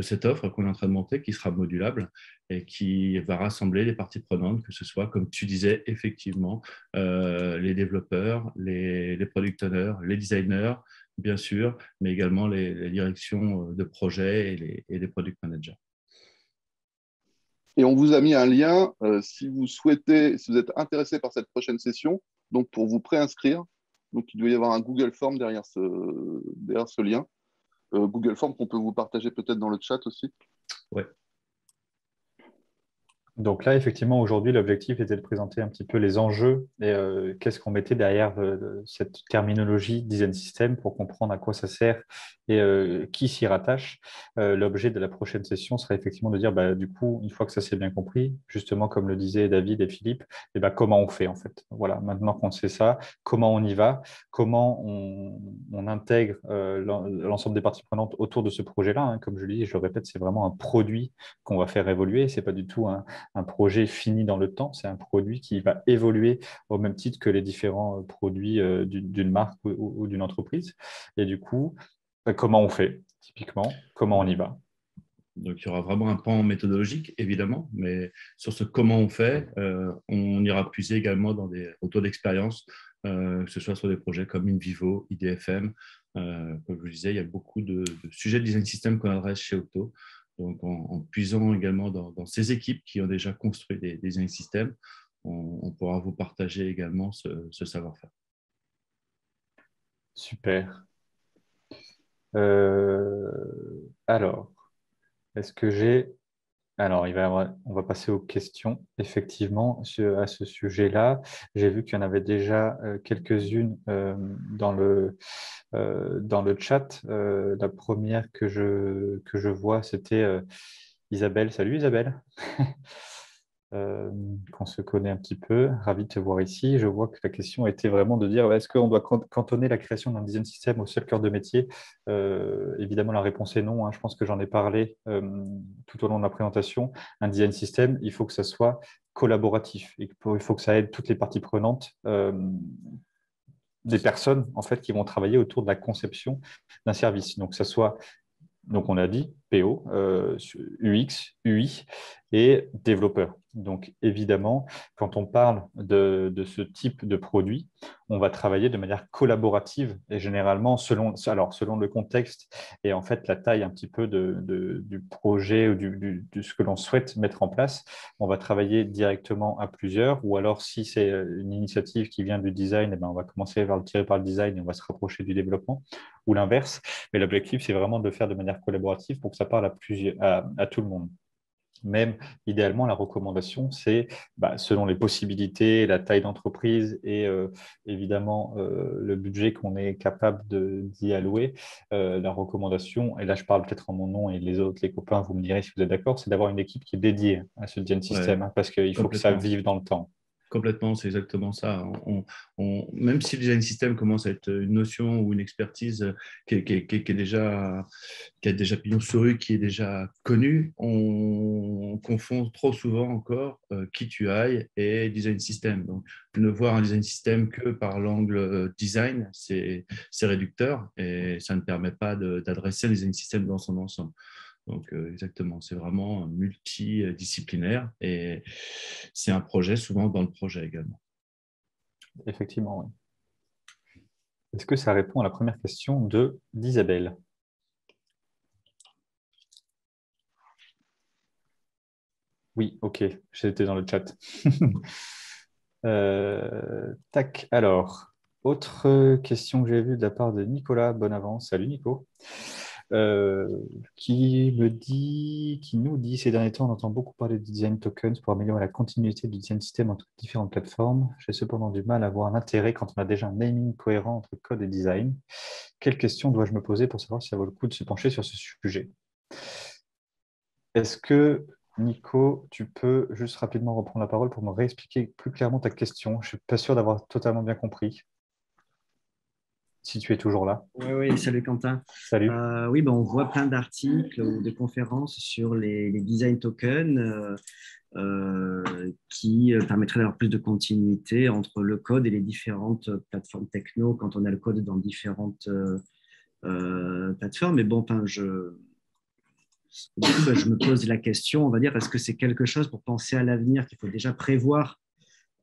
cette offre qu'on est en train de monter, qui sera modulable et qui va rassembler les parties prenantes, que ce soit, comme tu disais, effectivement, les développeurs, les product owners, les designers, bien sûr, mais également les directions de projet et les product managers. Et on vous a mis un lien si vous souhaitez, si vous êtes intéressé par cette prochaine session, donc pour vous préinscrire. Donc, il doit y avoir un Google Form derrière ce lien. Google Form qu'on peut vous partager peut-être dans le chat aussi. Ouais. Donc là, effectivement, aujourd'hui, l'objectif était de présenter un petit peu les enjeux et qu'est-ce qu'on mettait derrière cette terminologie design system pour comprendre à quoi ça sert et qui s'y rattache. L'objet de la prochaine session serait effectivement de dire, bah, du coup, une fois que ça s'est bien compris, justement, comme le disaient David et Philippe, et bah, comment on fait en fait. Voilà, maintenant qu'on sait ça, comment on y va, comment on intègre l'ensemble des parties prenantes autour de ce projet-là. Hein. Comme je le dis, je le répète, c'est vraiment un produit qu'on va faire évoluer. C'est pas du tout un projet fini dans le temps, c'est un produit qui va évoluer au même titre que les différents produits d'une marque ou d'une entreprise. Et du coup, comment on fait, typiquement, comment on y va? Donc, il y aura vraiment un pan méthodologique, évidemment, mais sur ce comment on fait, on ira puiser également dans des retours d'expérience, que ce soit sur des projets comme InVivo, IDFM. Comme je vous disais, il y a beaucoup de sujets de design system qu'on adresse chez Octo. Donc, en puisant également dans ces équipes qui ont déjà construit des design systems, on pourra vous partager également ce savoir-faire. Super. Alors, est-ce que j'ai... Alors, on va passer aux questions, effectivement, à ce sujet-là. J'ai vu qu'il y en avait déjà quelques-unes dans le chat. La première que je vois, c'était Isabelle. Salut Isabelle. Qu'on se connaît un petit peu. Ravi de te voir ici. Je vois que la question était vraiment de dire est-ce qu'on doit cantonner la création d'un design system au seul cœur de métier? Évidemment, la réponse est non. Hein. Je pense que j'en ai parlé tout au long de la présentation. Un design system, il faut que ça soit collaboratif. Il faut que ça aide toutes les parties prenantes. Des personnes en fait qui vont travailler autour de la conception d'un service. Donc, ça soit donc, on a dit PO, UX, UI et développeur. Donc, évidemment, quand on parle de ce type de produit, on va travailler de manière collaborative et généralement selon le contexte et en fait la taille un petit peu du projet ou de ce que l'on souhaite mettre en place, on va travailler directement à plusieurs ou alors si c'est une initiative qui vient du design, eh ben, on va commencer par le tirer par le design et on va se rapprocher du développement ou l'inverse. Mais l'objectif, c'est vraiment de le faire de manière collaborative pour que ça parle à tout le monde. Même idéalement, la recommandation, c'est selon les possibilités, la taille d'entreprise et évidemment le budget qu'on est capable d'y allouer. La recommandation, et là je parle peut-être en mon nom et les copains, vous me direz si vous êtes d'accord, c'est d'avoir une équipe qui est dédiée à ce design Ouais, system hein, parce qu'il faut que ça complètement. vive dans le temps. Complètement, c'est exactement ça. Même si le design system commence à être une notion ou une expertise qui a déjà pignon sur rue, qui est déjà connue, on confond trop souvent encore qui tu ailles et design system. Donc, ne voir un design system que par l'angle design, c'est réducteur et ça ne permet pas d'adresser un design system dans son ensemble. Donc, exactement, c'est vraiment multidisciplinaire et c'est un projet souvent dans le projet également. Effectivement, oui. Est-ce que ça répond à la première question d'Isabelle? Oui, ok, j'étais dans le chat. Tac, alors, autre question que j'ai vue de la part de Nicolas Bonavent. Salut Nico. Euh, qui nous dit, ces derniers temps, on entend beaucoup parler de design tokens pour améliorer la continuité du design system entre différentes plateformes. J'ai cependant du mal à voir l'intérêt quand on a déjà un naming cohérent entre code et design. Quelles questions dois-je me poser pour savoir si ça vaut le coup de se pencher sur ce sujet? Est-ce que, Nico, tu peux juste rapidement reprendre la parole pour me réexpliquer plus clairement ta question? Je ne suis pas sûr d'avoir totalement bien compris. Si tu es toujours là. Oui, salut Quentin. Salut. Oui, ben, on voit plein d'articles ou de conférences sur les design tokens qui permettraient d'avoir plus de continuité entre le code et les différentes plateformes techno quand on a le code dans différentes plateformes. Mais bon, enfin, du coup, ben, je me pose la question, on va dire, est-ce que c'est quelque chose pour penser à l'avenir qu'il faut déjà prévoir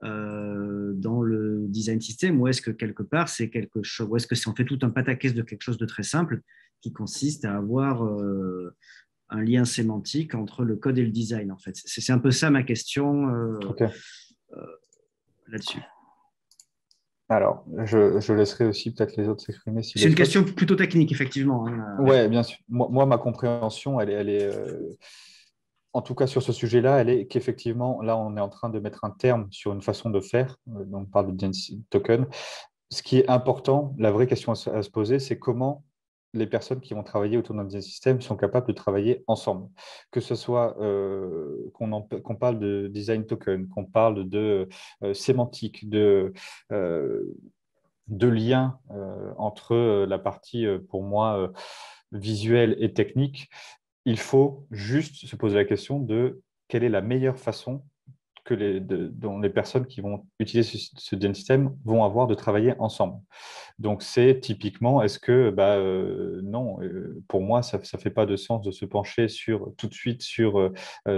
dans le design system, ou est-ce que quelque part c'est quelque chose, ou est-ce que c'est on fait tout un pataquès de quelque chose de très simple qui consiste à avoir un lien sémantique entre le code et le design en fait. C'est un peu ça ma question Ok. là-dessus. Alors, je laisserai aussi peut-être les autres s'exprimer s'ils C'est le une souhaitent. question plutôt technique, effectivement. Hein. Ouais, bien sûr. Moi, ma compréhension, elle est en tout cas sur ce sujet-là, elle est qu'effectivement, là, on est en train de mettre un terme sur une façon de faire. Donc, on parle de design token. Ce qui est important, la vraie question à se poser, c'est comment les personnes qui vont travailler autour d'un design system sont capables de travailler ensemble. Que ce soit qu'on parle de design token, qu'on parle de sémantique, de liens entre la partie, pour moi, visuelle et technique, il faut juste se poser la question de quelle est la meilleure façon dont les personnes qui vont utiliser ce design system vont avoir de travailler ensemble. Donc, c'est typiquement, est-ce que, non, pour moi, ça ne fait pas de sens de se pencher tout de suite sur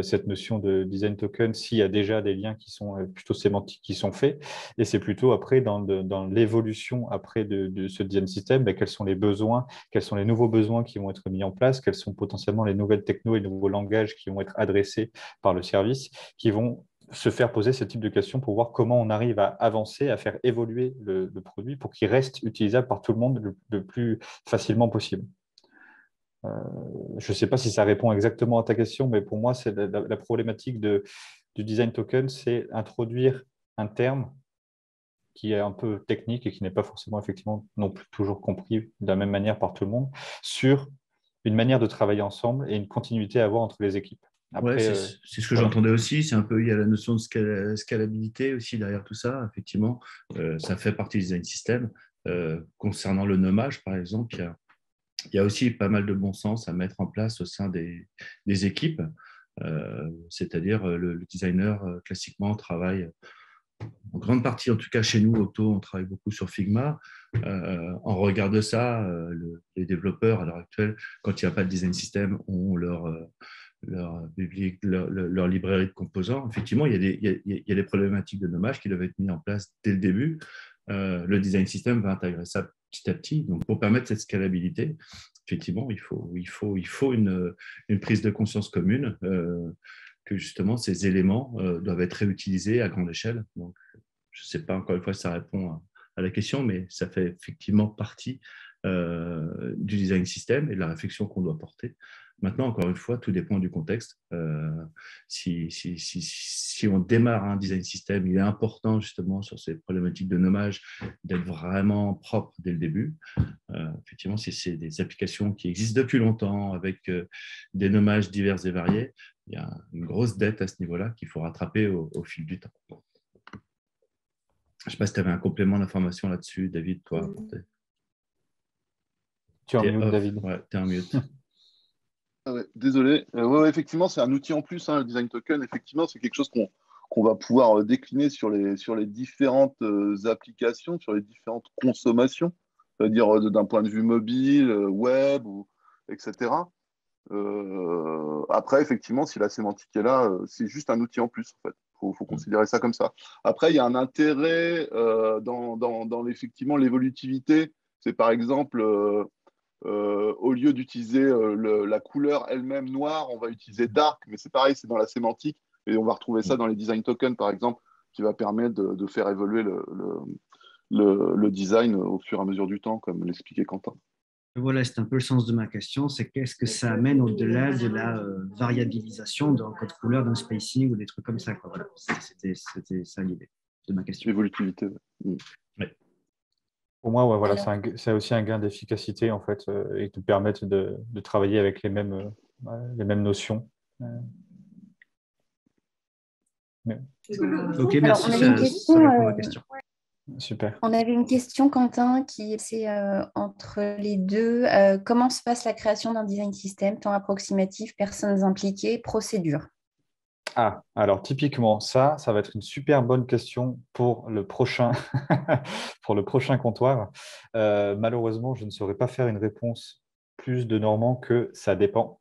cette notion de design token s'il y a déjà des liens qui sont plutôt sémantiques qui sont faits. Et c'est plutôt après, dans l'évolution après de ce design system, quels sont les besoins, quels sont les nouveaux besoins qui vont être mis en place, quels sont potentiellement les nouvelles technos et les nouveaux langages qui vont être adressés par le service, qui vont se faire poser ce type de questions pour voir comment on arrive à avancer, à faire évoluer le produit pour qu'il reste utilisable par tout le monde le plus facilement possible. Je ne sais pas si ça répond exactement à ta question, mais pour moi, c'est la problématique du design token, c'est introduire un terme qui est un peu technique et qui n'est pas forcément effectivement non plus toujours compris de la même manière par tout le monde, sur une manière de travailler ensemble et une continuité à avoir entre les équipes. Après, c'est ce que voilà. j'entendais aussi. C'est un peu, il y a la notion de scalabilité aussi derrière tout ça. Effectivement, ça fait partie du design system. Concernant le nommage, par exemple, il y a aussi pas mal de bon sens à mettre en place au sein des équipes. C'est-à-dire, le designer, classiquement, travaille en grande partie, en tout cas chez nous, Octo, on travaille beaucoup sur Figma. En regard de ça, les développeurs, à l'heure actuelle, quand il n'y a pas de design system, ont leur librairie de composants. Effectivement, il y a des problématiques de nommage qui doivent être mises en place dès le début. Le design system va intégrer ça petit à petit. Donc, pour permettre cette scalabilité, effectivement, il faut une prise de conscience commune que justement ces éléments doivent être réutilisés à grande échelle. Donc, je ne sais pas encore une fois si ça répond à la question, mais ça fait effectivement partie du design system et de la réflexion qu'on doit porter. Maintenant, encore une fois, tout dépend du contexte. Si on démarre un design system, il est important justement sur ces problématiques de nommage d'être vraiment propre dès le début. Effectivement, si c'est des applications qui existent depuis longtemps avec des nommages divers et variés, il y a une grosse dette à ce niveau-là qu'il faut rattraper au fil du temps. Je ne sais pas si tu avais un complément d'information là-dessus, David, toi. Tu es en mute, David. Ouais, tu es en mute. Ah ouais, désolé. Ouais, effectivement, c'est un outil en plus, hein, le design token. Effectivement, c'est quelque chose qu'on va pouvoir décliner sur les différentes applications, sur les différentes consommations, c'est-à-dire d'un point de vue mobile, web, etc. Après, effectivement, si la sémantique est là, c'est juste un outil en plus, en fait. Faut considérer ça comme ça. Après, il y a un intérêt dans effectivement l'évolutivité. C'est par exemple, au lieu d'utiliser la couleur elle-même noire, on va utiliser dark, mais c'est pareil, c'est dans la sémantique. Et on va retrouver ça dans les design tokens, par exemple, qui va permettre de faire évoluer le design au fur et à mesure du temps, comme l'expliquait Quentin. Voilà, c'est un peu le sens de ma question, c'est qu'est-ce que ça amène au-delà de la variabilisation d'un code couleur, d'un spacing ou des trucs comme ça, quoi. Voilà, c'était ça l'idée de ma question. Évolutivité. Ouais. Pour moi, ouais, voilà, Alors- c'est aussi un gain d'efficacité en fait, et de permettre de travailler avec les mêmes notions. Mais- Ok, Alors, merci, on avait une ça question, répond à ma question. super. on avait une question, Quentin, qui c'est entre les deux. Comment se passe la création d'un design system, temps approximatif, personnes impliquées, procédures? Ah, alors typiquement, ça va être une super bonne question pour le prochain, pour le prochain comptoir. Malheureusement, je ne saurais pas faire une réponse plus de Normand que ça dépend.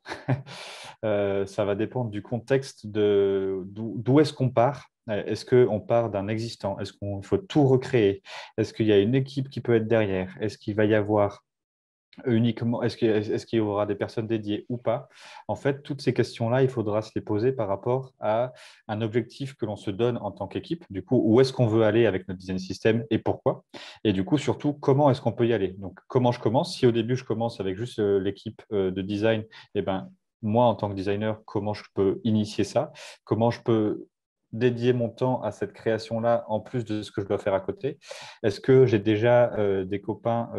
Ça va dépendre du contexte d'où est-ce qu'on part. Est-ce qu'on part d'un existant? Est-ce qu'il faut tout recréer? Est-ce qu'il y a une équipe qui peut être derrière? Est-ce qu'il va y avoir uniquement, est-ce qu'il y aura des personnes dédiées ou pas? En fait, toutes ces questions-là, il faudra se les poser par rapport à un objectif que l'on se donne en tant qu'équipe. Du coup, où est-ce qu'on veut aller avec notre design system et pourquoi? Et du coup, surtout, comment est-ce qu'on peut y aller? Donc, comment je commence? Si au début, je commence avec juste l'équipe de design, eh ben, moi, en tant que designer, comment je peux initier ça? Comment je peux dédier mon temps à cette création-là en plus de ce que je dois faire à côté? Est-ce que j'ai déjà des copains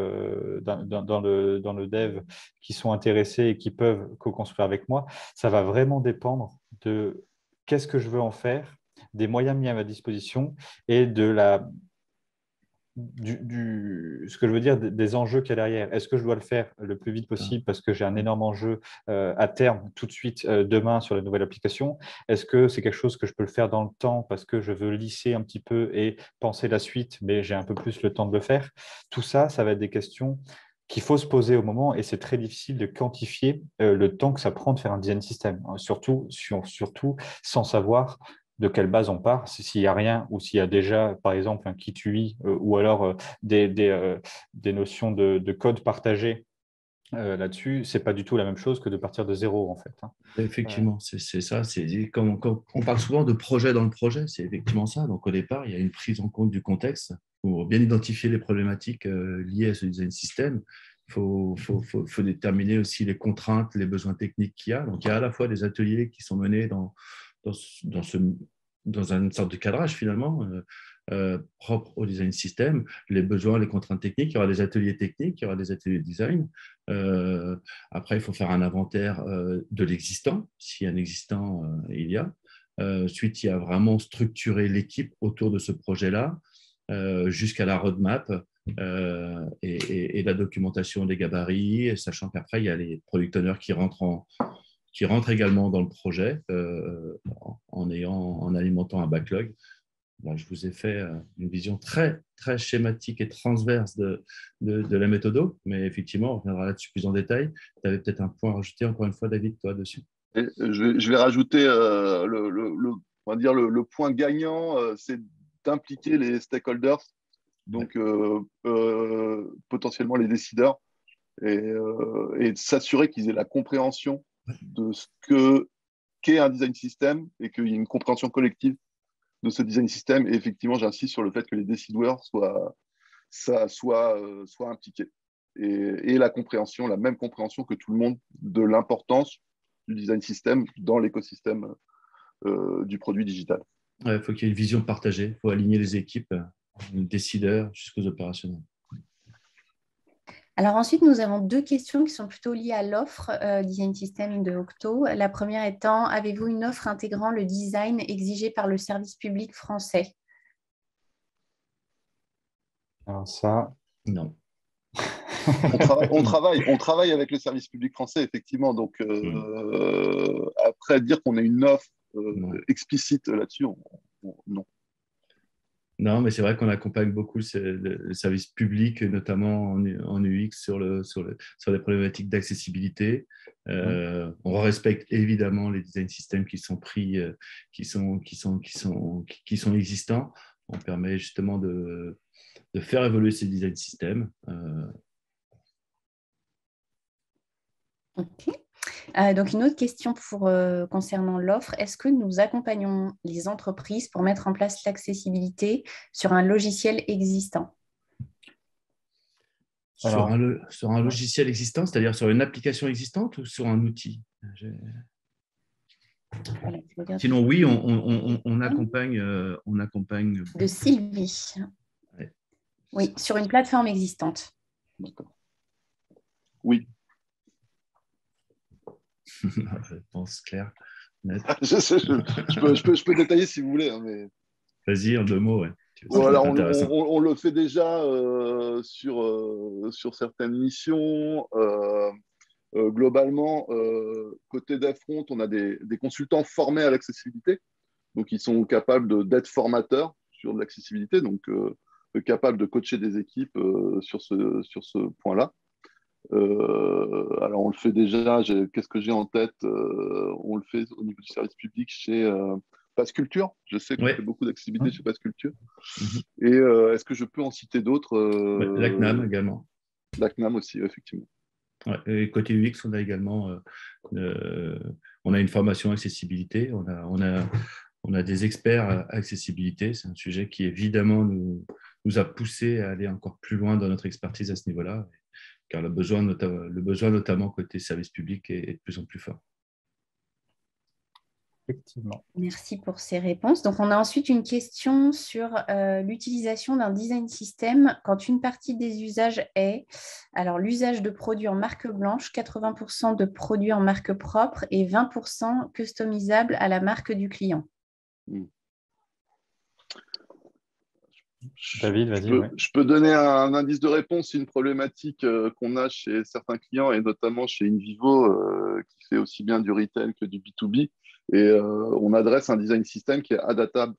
dans le dev qui sont intéressés et qui peuvent co-construire avec moi? Ça va vraiment dépendre de qu'est-ce que je veux en faire, des moyens mis à ma disposition et de ce que je veux dire, des enjeux qu'il y a derrière. Est-ce que je dois le faire le plus vite possible parce que j'ai un énorme enjeu à terme, tout de suite, demain, sur la nouvelle application? Est-ce que c'est quelque chose que je peux le faire dans le temps parce que je veux lisser un petit peu et penser la suite, mais j'ai un peu plus le temps de le faire? Tout ça, ça va être des questions qu'il faut se poser au moment et c'est très difficile de quantifier le temps que ça prend de faire un design system, hein, surtout sans savoir de quelle base on part, s'il n'y a rien ou s'il y a déjà, par exemple, un kit UI ou alors des notions de code partagé là-dessus, c'est pas du tout la même chose que de partir de zéro, en fait, hein. Effectivement, c'est ça. Quand on parle souvent de projet dans le projet, c'est effectivement ça. Donc, au départ, il y a une prise en compte du contexte pour bien identifier les problématiques liées à ce design system. Il faut déterminer aussi les contraintes, les besoins techniques qu'il y a. Donc, il y a à la fois des ateliers qui sont menés dans une sorte de cadrage finalement propre au design system, les besoins, les contraintes techniques. Il y aura des ateliers techniques, il y aura des ateliers de design. Après, il faut faire un inventaire de l'existant, s'il y a un existant, il y a. Ensuite, il y a vraiment structurer l'équipe autour de ce projet-là jusqu'à la roadmap et la documentation des gabarits, et sachant qu'après, il y a les product owners qui rentrent également dans le projet en alimentant un backlog. Là, je vous ai fait une vision très, très schématique et transverse de la méthode, mais effectivement, on reviendra là-dessus plus en détail. Tu avais peut-être un point à rajouter, encore une fois, David, toi, dessus. Et je vais rajouter on va dire le point gagnant, c'est d'impliquer les stakeholders, donc potentiellement les décideurs, et de s'assurer qu'ils aient la compréhension de ce qu'est un design system et qu'il y ait une compréhension collective de ce design system. Et effectivement, j'insiste sur le fait que les décideurs soient impliqués et la compréhension, la même compréhension que tout le monde de l'importance du design system dans l'écosystème du produit digital. Il faut qu'il y ait une vision partagée, il faut aligner les équipes, les décideurs jusqu'aux opérationnels. Alors ensuite, nous avons deux questions qui sont plutôt liées à l'offre Design System de Octo. La première étant, avez-vous une offre intégrant le design exigé par le service public français? Alors ça, Non. On travaille avec le service public français, effectivement. Donc, après, dire qu'on ait une offre explicite là-dessus, non. Non, mais c'est vrai qu'on accompagne beaucoup le service public, notamment en UX, sur les problématiques d'accessibilité. On respecte évidemment les design systems qui sont pris, qui sont existants. On permet justement de faire évoluer ces design systems. Ok. Donc, une autre question concernant l'offre. Est-ce que nous accompagnons les entreprises pour mettre en place l'accessibilité sur un logiciel existant? Alors, Sur un logiciel existant, c'est-à-dire sur une application existante ou sur un outil? Voilà, je regarde. Sinon, oui, on accompagne. De Sylvie. Ouais. Oui, sur une plateforme existante. D'accord. Oui. Réponse claire, nette. Je peux détailler si vous voulez. Hein, mais... Vas-y, en 2 mots. Ouais. Voilà, on le fait déjà sur certaines missions. Globalement, côté DevFront, on a des consultants formés à l'accessibilité. Donc, ils sont capables d'être formateurs sur de l'accessibilité, donc capables de coacher des équipes sur ce point-là. Alors, on le fait déjà. Qu'est-ce que j'ai en tête? On le fait au niveau du service public chez Pass Culture. Je sais qu'on fait beaucoup d'accessibilité chez Pass Culture. Et est-ce que je peux en citer d'autres? La CNAM également. La CNAM aussi, effectivement. Ouais, et côté UX, on a également on a une formation accessibilité. On a des experts accessibilité. C'est un sujet qui, évidemment, nous a poussé à aller encore plus loin dans notre expertise à ce niveau-là, car le besoin, notamment côté service public, est de plus en plus fort. Effectivement. Merci pour ces réponses. Donc, on a ensuite une question sur l'utilisation d'un design system quand une partie des usages est alors l'usage de produits en marque blanche, 80% de produits en marque propre et 20% customisables à la marque du client. David, vas-y. Je peux donner un indice de réponse. C'est une problématique qu'on a chez certains clients et notamment chez InVivo qui fait aussi bien du retail que du B2B. Et on adresse un design system qui est adaptable.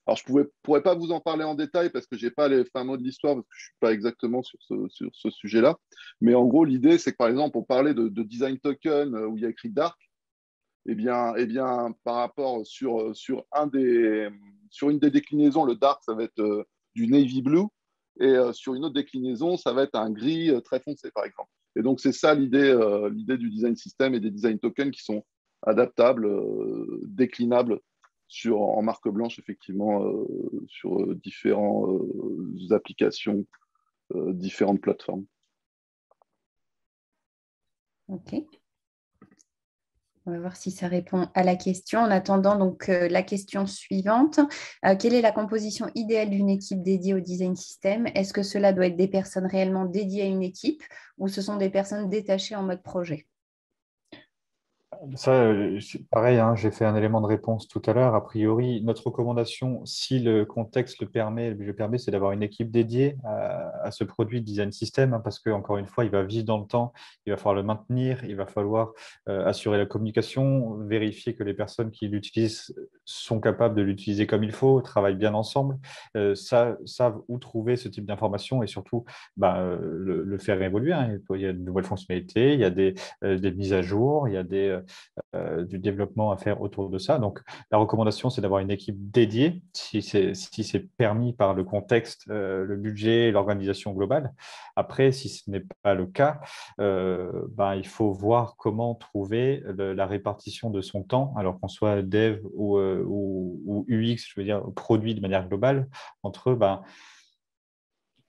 Alors, je ne pourrais pas vous en parler en détail parce que je n'ai pas les fins mots de l'histoire, parce que je ne suis pas exactement sur ce sujet-là. Mais en gros, l'idée, c'est que par exemple, on parlait de design token où il y a écrit dark. Eh bien, par rapport sur une des déclinaisons, le dark, ça va être du navy blue. Et sur une autre déclinaison, ça va être un gris très foncé, par exemple. Et donc, c'est ça l'idée du design system et des design tokens qui sont adaptables, déclinables en marque blanche, effectivement, sur différentes applications, différentes plateformes. OK. On va voir si ça répond à la question. En attendant, donc, la question suivante. Quelle est la composition idéale d'une équipe dédiée au design system? Est-ce que cela doit être des personnes réellement dédiées à une équipe ou ce sont des personnes détachées en mode projet? Ça, pareil, hein, j'ai fait un élément de réponse tout à l'heure. A priori, notre recommandation, si le contexte le permet, le budget permet, c'est d'avoir une équipe dédiée à ce produit design system, hein, parce que encore une fois, il va vivre dans le temps, il va falloir le maintenir, il va falloir assurer la communication, vérifier que les personnes qui l'utilisent sont capables de l'utiliser comme il faut, travaillent bien ensemble, savent où trouver ce type d'informations et surtout le faire évoluer, hein. Il y a de nouvelles fonctionnalités, il y a des mises à jour, il y a du développement à faire autour de ça. Donc, la recommandation, c'est d'avoir une équipe dédiée, si c'est permis par le contexte, le budget, l'organisation globale. Après, si ce n'est pas le cas, il faut voir comment trouver la répartition de son temps, alors qu'on soit dev ou UX, je veux dire, produit de manière globale, entre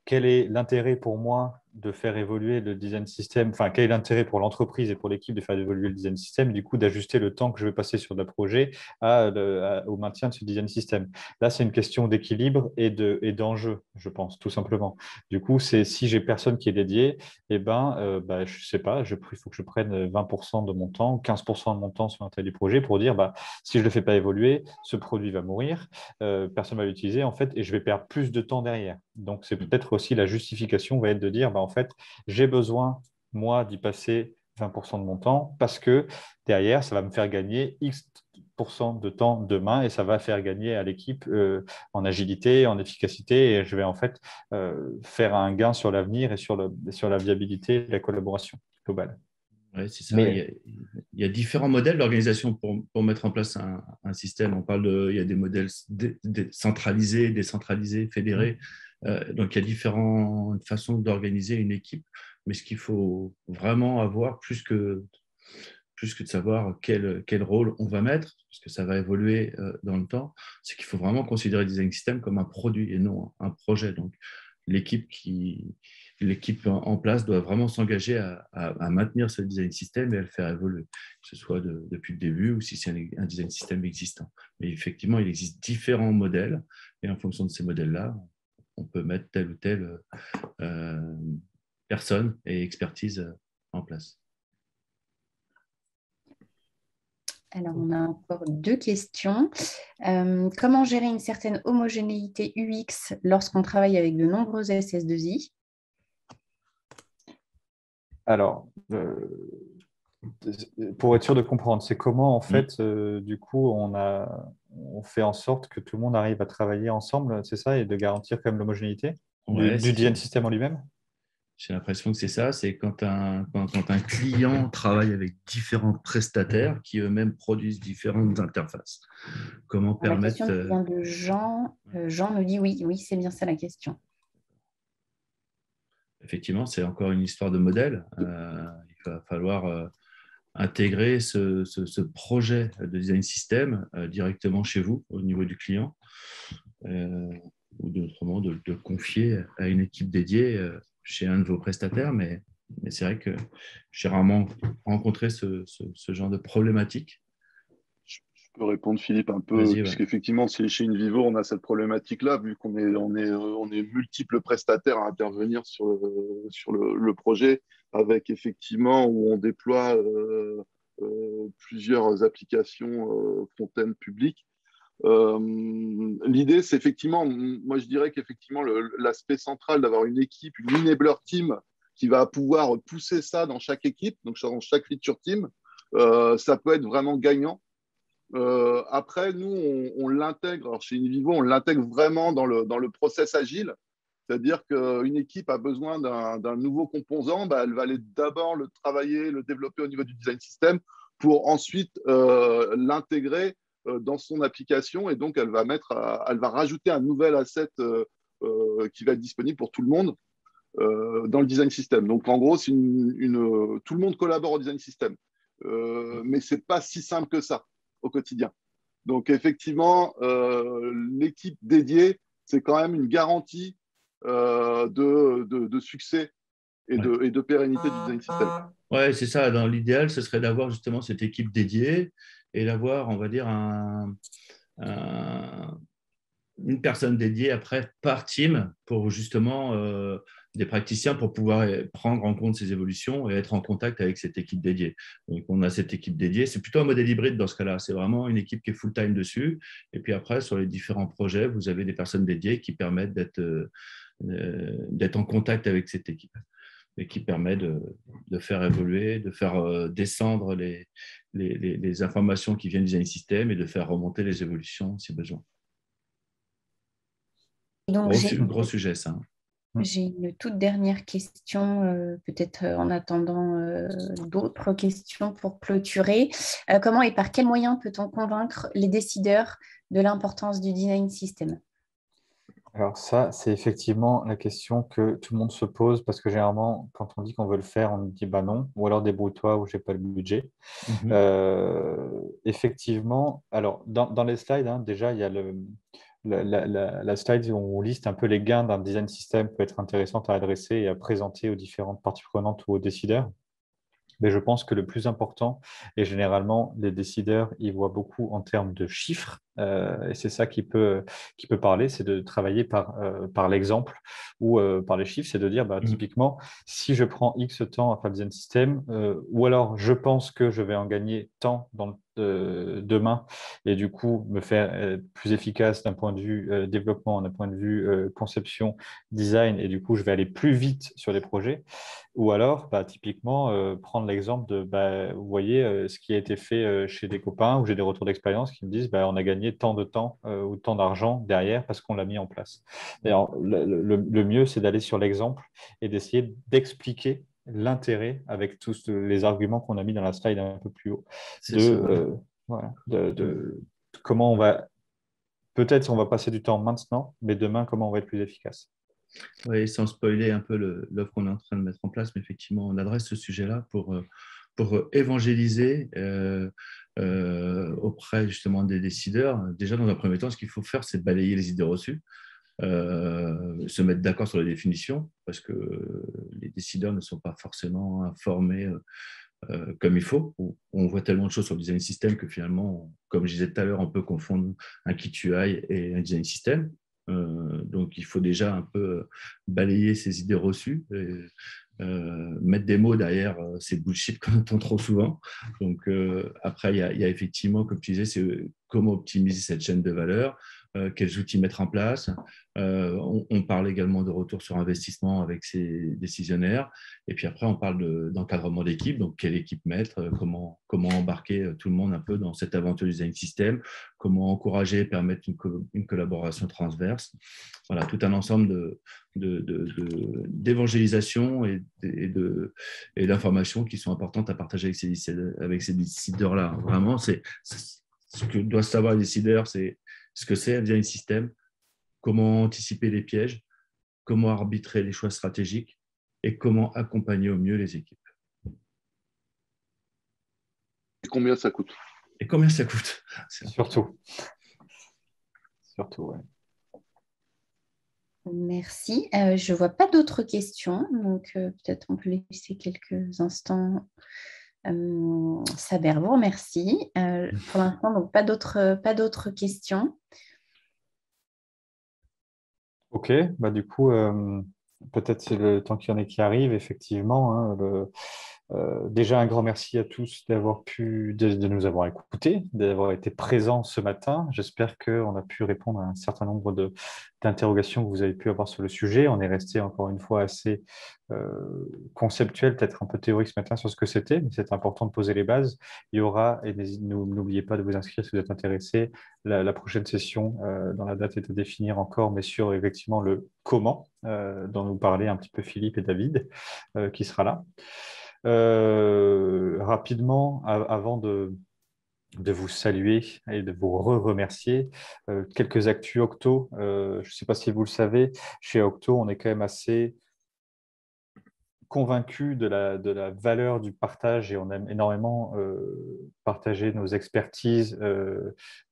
quel est l'intérêt pour moi de faire évoluer le design system, enfin, quel est l'intérêt pour l'entreprise et pour l'équipe de faire évoluer le design system, du coup, d'ajuster le temps que je vais passer sur le projet au maintien de ce design system. Là, c'est une question d'équilibre et d'enjeu, je pense, tout simplement. Du coup, si j'ai personne qui est dédié, je ne sais pas, il faut que je prenne 20% de mon temps, 15% de mon temps sur un tel projet pour dire, si je ne le fais pas évoluer, ce produit va mourir, personne ne va l'utiliser, en fait, et je vais perdre plus de temps derrière. Donc, c'est peut-être aussi la justification va être de dire, en fait, j'ai besoin, moi, d'y passer 20% de mon temps parce que derrière, ça va me faire gagner X% X% de temps demain et ça va faire gagner à l'équipe en agilité, en efficacité et je vais en fait faire un gain sur l'avenir et sur la viabilité de la collaboration globale. Ouais, c'est ça. Mais Il y a différents modèles d'organisation pour mettre en place un système. Il y a des modèles centralisés, décentralisés, fédérés. Donc, il y a différentes façons d'organiser une équipe. Mais ce qu'il faut vraiment avoir, plus que de savoir quel rôle on va mettre, parce que ça va évoluer dans le temps, c'est qu'il faut vraiment considérer le design system comme un produit et non un projet. Donc, l'équipe en place doit vraiment s'engager à maintenir ce design system et à le faire évoluer, que ce soit depuis le début ou si c'est un design system existant. Mais effectivement, il existe différents modèles et en fonction de ces modèles-là, on peut mettre telle ou telle personne et expertise en place. Alors, on a encore 2 questions. Comment gérer une certaine homogénéité UX lorsqu'on travaille avec de nombreuses SS2I? alors, pour être sûr de comprendre, c'est comment en fait, du coup, on fait en sorte que tout le monde arrive à travailler ensemble, c'est ça, et de garantir quand même l'homogénéité Ouais, du design system en lui-même? j'ai l'impression que c'est ça, c'est quand un client travaille avec différents prestataires qui eux-mêmes produisent différentes interfaces. Comment La permettre... question qui vient de Jean. Jean nous dit oui, oui, c'est bien ça la question. Effectivement, c'est encore une histoire de modèle. Il va falloir intégrer ce projet de design system directement chez vous, au niveau du client, ou autrement de le confier à une équipe dédiée chez un de vos prestataires. Mais c'est vrai que j'ai rarement rencontré ce genre de problématique. Je peux répondre, Philippe, un peu, Vas-y, ouais. puisqu'effectivement, chez InVivo, on a cette problématique-là, vu qu'on est, on est multiples prestataires à intervenir sur le projet, avec effectivement où on déploie plusieurs applications front-end publiques. L'idée, c'est effectivement, moi je dirais qu'effectivement, l'aspect central d'avoir une équipe, une enabler team qui va pouvoir pousser ça dans chaque équipe, donc dans chaque feature team, ça peut être vraiment gagnant. Après, nous, on l'intègre, alors chez InVivo, on l'intègre vraiment dans le process agile. C'est-à-dire qu'une équipe a besoin d'un nouveau composant, bah, elle va aller d'abord le travailler, le développer au niveau du design system pour ensuite l'intégrer dans son application et donc elle va rajouter un nouvel asset qui va être disponible pour tout le monde dans le design system. Donc en gros, tout le monde collabore au design system, mais c'est pas si simple que ça au quotidien. Donc effectivement, l'équipe dédiée, c'est quand même une garantie de succès et de pérennité du design system. Ouais, c'est ça. Dans l'idéal, ce serait d'avoir justement cette équipe dédiée et d'avoir, on va dire, une personne dédiée après par team pour justement des praticiens pour pouvoir prendre en compte ces évolutions et être en contact avec cette équipe dédiée. Donc, on a cette équipe dédiée. C'est plutôt un modèle hybride dans ce cas-là. C'est vraiment une équipe qui est full-time dessus. Et puis après, sur les différents projets, vous avez des personnes dédiées qui permettent d'être en contact avec cette équipe et qui permet de faire évoluer, de faire descendre les informations qui viennent du design system et de faire remonter les évolutions si besoin. Donc, Gros sujet, ça. J'ai une toute dernière question, peut-être en attendant d'autres questions pour clôturer. Comment et par quels moyens peut-on convaincre les décideurs de l'importance du design system? Alors ça, c'est effectivement la question que tout le monde se pose parce que généralement, quand on dit qu'on veut le faire, on nous dit bah non, ou alors débrouille-toi ou j'ai pas le budget. Effectivement, alors dans les slides, hein, déjà, il y a la slide où on liste un peu les gains d'un design system peut être intéressante à adresser et à présenter aux différentes parties prenantes ou aux décideurs. Mais je pense que le plus important, et généralement les décideurs, ils voient beaucoup en termes de chiffres, et c'est ça qui peut parler, c'est de travailler par l'exemple ou par les chiffres, c'est de dire typiquement, si je prends X temps à faire le design system, ou alors je pense que je vais en gagner tant dans le demain et du coup me faire plus efficace d'un point de vue développement, d'un point de vue conception, design, et du coup je vais aller plus vite sur les projets. Ou alors, typiquement, prendre l'exemple de, vous voyez, ce qui a été fait chez des copains, où j'ai des retours d'expérience qui me disent, on a gagné tant de temps ou tant d'argent derrière parce qu'on l'a mis en place. D'ailleurs, le mieux, c'est d'aller sur l'exemple et d'essayer d'expliquer l'intérêt avec tous les arguments qu'on a mis dans la slide un peu plus haut voilà, de comment on va, peut-être on va passer du temps maintenant, mais demain, comment on va être plus efficace. Oui, sans spoiler un peu l'offre qu'on est en train de mettre en place, mais effectivement, on adresse ce sujet-là pour évangéliser auprès justement des décideurs. Déjà, dans un premier temps, ce qu'il faut faire, c'est balayer les idées reçues, se mettre d'accord sur la définition, parce que les décideurs ne sont pas forcément informés comme il faut. On voit tellement de choses sur le design system que finalement, comme je disais tout à l'heure, on peut confondre un kit UI et un design system. Donc, il faut déjà un peu balayer ces idées reçues, et, mettre des mots derrière ces bullshit qu'on entend trop souvent. Donc, après, il y a effectivement, comme tu disais, c'est comment optimiser cette chaîne de valeur, quels outils mettre en place. On parle également de retour sur investissement avec ces décisionnaires. Et puis après, on parle d'encadrement d'équipe. Donc, quelle équipe mettre, comment embarquer tout le monde un peu dans cette aventure du design system, comment encourager et permettre une collaboration transverse. Voilà, tout un ensemble d'évangélisation et d'informations qui sont importantes à partager avec ces décideurs-là. Vraiment, c'est ce que doivent savoir les décideurs, c'est ce que c'est un design system, comment anticiper les pièges, comment arbitrer les choix stratégiques et comment accompagner au mieux les équipes. Et combien ça coûte? Et combien ça coûte? Surtout, ouais. Merci. Je ne vois pas d'autres questions, donc peut-être on peut laisser quelques instants. Saber vous remercie. Pour l'instant, donc pas d'autres questions. Ok, du coup, peut-être c'est le temps qu'il y en ait qui arrive, effectivement. Déjà, un grand merci à tous de nous avoir écoutés, d'avoir été présents ce matin. J'espère qu'on a pu répondre à un certain nombre d'interrogations que vous avez pu avoir sur le sujet. On est resté encore une fois assez conceptuel, peut-être un peu théorique ce matin sur ce que c'était, mais c'est important de poser les bases. Il y aura, et n'oubliez pas de vous inscrire si vous êtes intéressé, la prochaine session, dont la date est à définir encore, mais sur effectivement le comment, dont nous parlaient un petit peu Philippe et David, qui sera là. Rapidement, avant de vous saluer et de vous remercier. Quelques actus Octo. Je ne sais pas si vous le savez, chez Octo, on est quand même assez convaincu de la valeur du partage et on aime énormément partager nos expertises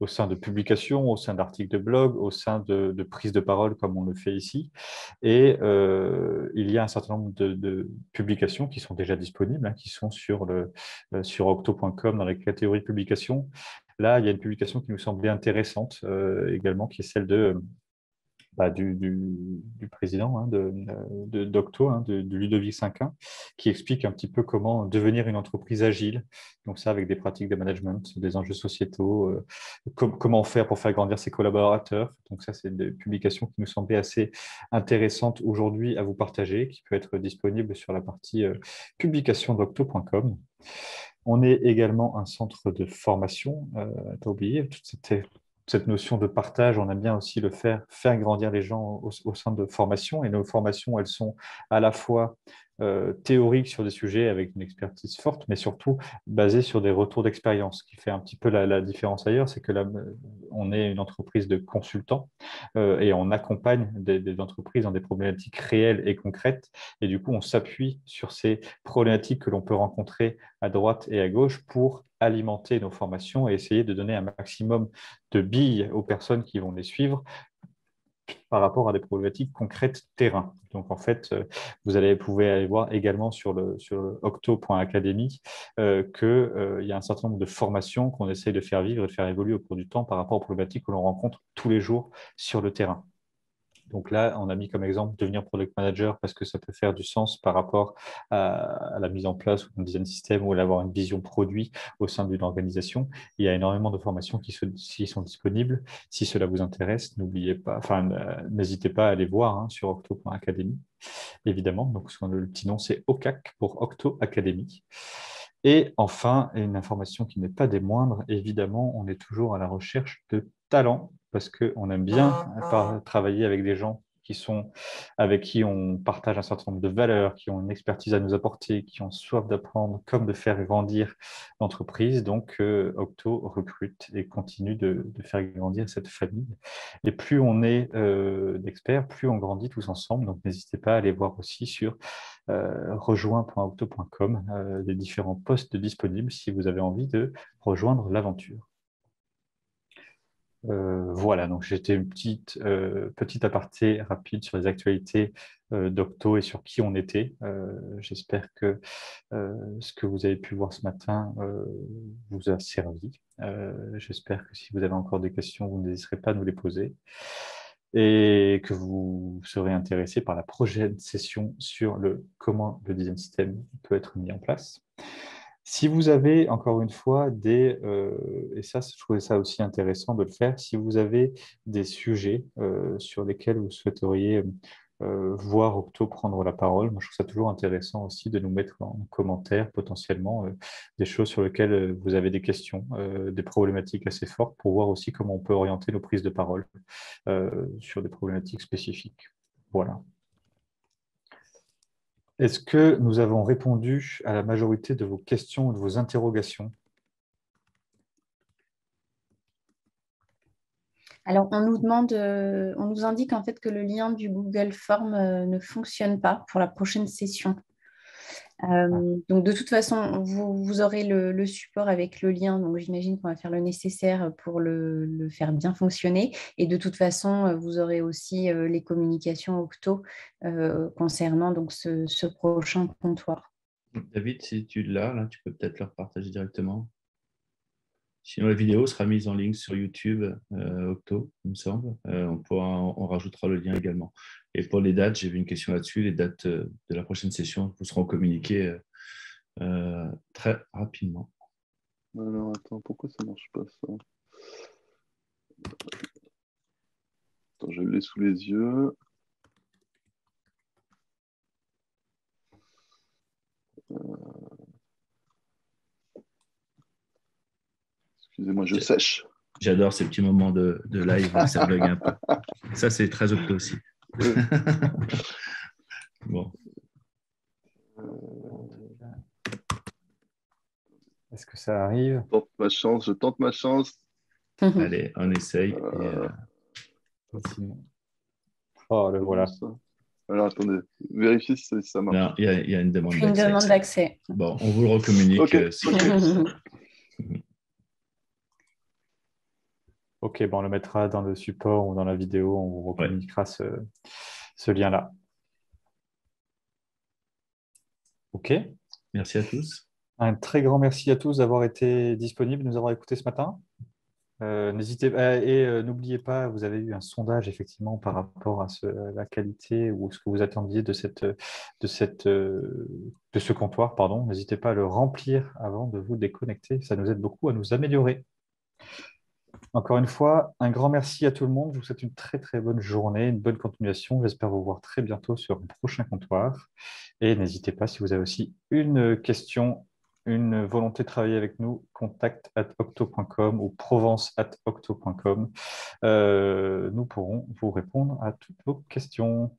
au sein de publications, au sein d'articles de blog, au sein de prises de parole comme on le fait ici. Et il y a un certain nombre de publications qui sont déjà disponibles, qui sont sur octo.com dans la catégorie publications. Là, il y a une publication qui nous semblait intéressante également, qui est celle du président d'Octo, de Ludovic Cinquin, qui explique un petit peu comment devenir une entreprise agile. Donc ça, avec des pratiques de management, des enjeux sociétaux, comment faire pour faire grandir ses collaborateurs. Donc ça, c'est des publications qui nous semblaient assez intéressantes aujourd'hui à vous partager, qui peut être disponible sur la partie publication d'octo.com. On est également un centre de formation, pas oublié, toute cette notion de partage, on aime bien aussi faire grandir les gens au sein de formations. Et nos formations, elles sont à la fois théoriques sur des sujets avec une expertise forte, mais surtout basées sur des retours d'expérience. Ce qui fait un petit peu la différence ailleurs, c'est que là, on est une entreprise de consultants et on accompagne des entreprises dans des problématiques réelles et concrètes. Et du coup, on s'appuie sur ces problématiques que l'on peut rencontrer à droite et à gauche pour alimenter nos formations et essayer de donner un maximum de billes aux personnes qui vont les suivre par rapport à des problématiques concrètes terrain. Donc, en fait, pouvez aller voir également sur le octo.academy qu'il y a un certain nombre de formations qu'on essaie de faire vivre et de faire évoluer au cours du temps par rapport aux problématiques que l'on rencontre tous les jours sur le terrain. Donc là, on a mis comme exemple devenir product manager parce que ça peut faire du sens par rapport à la mise en place d'un design system ou à avoir une vision produit au sein d'une organisation. Il y a énormément de formations qui sont disponibles. Si cela vous intéresse, n'hésitez pas à aller voir sur octo.academy, évidemment. Donc, le petit nom, c'est OCAC pour Octo Academy. Et enfin, une information qui n'est pas des moindres, évidemment, on est toujours à la recherche de talents parce qu'on aime bien travailler avec des gens avec qui on partage un certain nombre de valeurs, qui ont une expertise à nous apporter, qui ont soif d'apprendre, comme de faire grandir l'entreprise. Donc, Octo recrute et continue de faire grandir cette famille. Et plus on est d'experts, plus on grandit tous ensemble. Donc, n'hésitez pas à aller voir aussi sur rejoins.octo.com les différents postes disponibles si vous avez envie de rejoindre l'aventure. Voilà, donc j'étais une petite aparté rapide sur les actualités d'Octo et sur qui on était. J'espère que ce que vous avez pu voir ce matin vous a servi. J'espère que si vous avez encore des questions, vous n'hésiterez pas à nous les poser et que vous serez intéressé par la prochaine session sur comment le design system peut être mis en place. Si vous avez, encore une fois, et ça, je trouvais ça aussi intéressant de le faire, si vous avez des sujets sur lesquels vous souhaiteriez voir Octo prendre la parole, moi je trouve ça toujours intéressant aussi de nous mettre en commentaire potentiellement des choses sur lesquelles vous avez des questions, des problématiques assez fortes pour voir aussi comment on peut orienter nos prises de parole sur des problématiques spécifiques. Voilà. Est-ce que nous avons répondu à la majorité de vos questions ou de vos interrogations? Alors, on nous indique en fait que le lien du Google Form ne fonctionne pas pour la prochaine session. Donc, de toute façon, vous aurez le support avec le lien. Donc, j'imagine qu'on va faire le nécessaire pour le faire bien fonctionner. Et de toute façon, vous aurez aussi les communications Octo concernant donc, ce prochain comptoir. David, si tu l'as, là, tu peux peut-être leur partager directement. Sinon, la vidéo sera mise en ligne sur YouTube, Octo, il me semble. On rajoutera le lien également. Et pour les dates, j'ai vu une question là-dessus. Les dates de la prochaine session vous seront communiquées très rapidement. Alors, attends, pourquoi ça ne marche pas, ça? Attends, je l'ai sous les yeux. Excusez-moi, je sèche. J'adore ces petits moments de live où ça bug un peu. Ça, c'est très Octo aussi. Bon. Est-ce que ça arrive? Je tente ma chance. Allez, on essaye. Oh, le voilà. Alors, attendez, vérifiez si ça marche. Non, il y a une demande d'accès. Une demande d'accès. Bon, on vous le recommunique. Okay. Ok, bon, on le mettra dans le support ou dans la vidéo, on vous recommuniquera ce lien-là. Ok. Merci à tous. Un très grand merci à tous d'avoir été disponibles, de nous avoir écoutés ce matin. N'hésitez pas et n'oubliez pas, vous avez eu un sondage effectivement par rapport à la qualité ou ce que vous attendiez de ce comptoir, pardon. N'hésitez pas à le remplir avant de vous déconnecter, ça nous aide beaucoup à nous améliorer. Encore une fois, un grand merci à tout le monde. Je vous souhaite une très très bonne journée, une bonne continuation. J'espère vous voir très bientôt sur un prochain comptoir. Et n'hésitez pas, si vous avez aussi une question, une volonté de travailler avec nous, contact@octo.com ou provence@octo.com. Nous pourrons vous répondre à toutes vos questions.